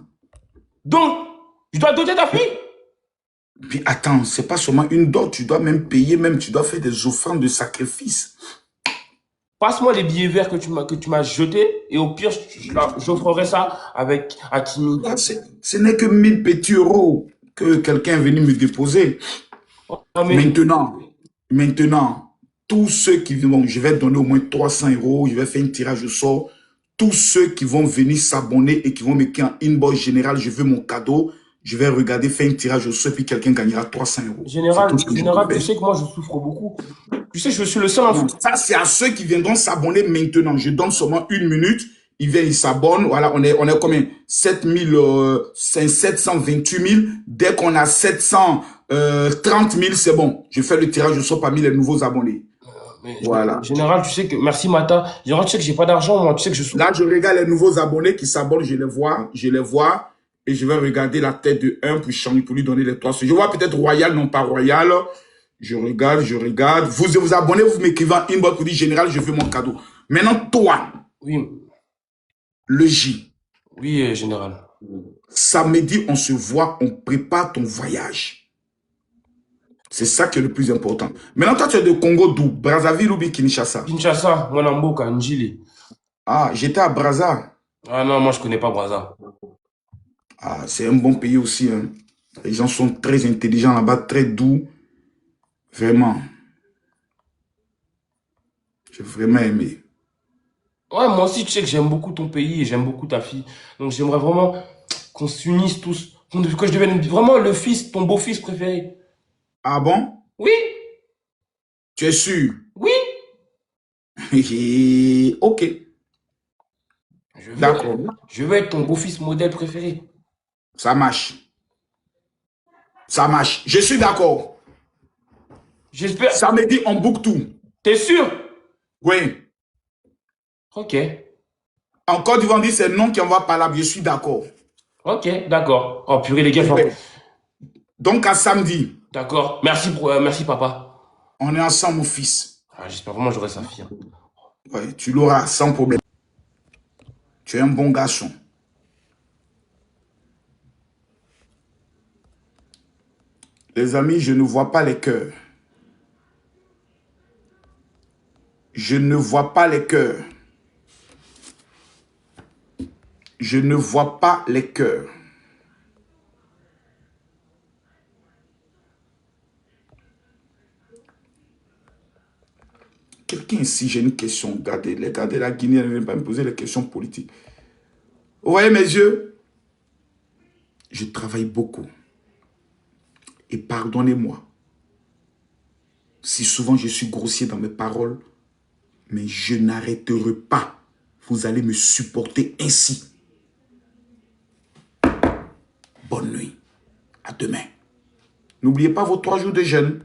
Donc, je dois doter ta fille? Puis attends, c'est pas seulement une dot, tu dois même payer, tu dois faire des offrandes de sacrifice. Passe-moi les billets verts que tu m'as jetés et au pire, j'offrerai ça à Kimi. Ce n'est que 1000 petits euros que quelqu'un est venu me déposer. Non, mais... Maintenant, tous ceux qui vont, je vais donner au moins 300 euros, je vais faire un tirage au sort. Tous ceux qui vont venir s'abonner et qui vont m'écrire en inbox général, je veux mon cadeau. Je vais regarder, faire un tirage au sort, puis quelqu'un gagnera 300 euros. Général, tu sais que moi, je souffre beaucoup. Tu sais, je suis le seul en... Ça, c'est à ceux qui viendront s'abonner maintenant. Je donne seulement 1 minute. Ils viennent, ils s'abonnent. Voilà, on est combien? 728 000. Dès qu'on a 730 000, c'est bon. Je fais le tirage au sort parmi les nouveaux abonnés. Voilà. Général, tu sais que... Merci, Mata. Général, tu sais que j'ai pas d'argent, moi. Tu sais que je souffre. Là, je regarde les nouveaux abonnés qui s'abonnent. Je les vois. Et je vais regarder la tête de un pour changer, pour lui donner les 300. Je vois peut-être Royal, non pas Royal. Je regarde. Vous vous abonnez, vous m'écrivez en inbox, vous dites général, je veux mon cadeau. Maintenant, toi. Oui. Le J. Oui, général. Samedi, on se voit, on prépare ton voyage. C'est ça qui est le plus important. Maintenant, toi, tu es de Congo d'où? Brazzaville ou bien Kinshasa? Kinshasa, Mwanamboka, Njili. Ah, j'étais à Brazza. Ah non, moi, je connais pas Brazza. Ah, c'est un bon pays aussi. Hein. Les gens sont très intelligents là-bas, très doux. Vraiment. J'ai vraiment aimé. Ouais, moi aussi, tu sais que j'aime beaucoup ton pays et j'aime beaucoup ta fille. Donc, j'aimerais vraiment qu'on s'unisse tous. Que je devienne vraiment le fils, ton beau-fils préféré. Ah bon? Oui. Tu es sûr? Oui. Ok. D'accord. Je veux être ton beau-fils modèle préféré. Ça marche. Ça marche. Je suis d'accord. J'espère. Samedi, on boucle tout. T'es sûr? Oui. Ok. En Côte d'Ivoire, on dit c'est non qui envoie par là. Je suis d'accord. Ok, d'accord. Oh purée, les gars. Donc à samedi. D'accord. Merci, papa. On est ensemble, mon fils. Ah, j'espère vraiment que j'aurai sa fille. Oui, tu l'auras sans problème. Tu es un bon garçon. Les amis, je ne vois pas les cœurs. Je ne vois pas les cœurs. Je ne vois pas les cœurs. qu'ici, j'ai une question. Regardez, les gars de la Guinée ne viennent pas me poser les questions politiques. Vous voyez mes yeux? Je travaille beaucoup. Et pardonnez-moi si souvent je suis grossier dans mes paroles, mais je n'arrêterai pas. Vous allez me supporter ainsi. Bonne nuit. À demain. N'oubliez pas vos 3 jours de jeûne.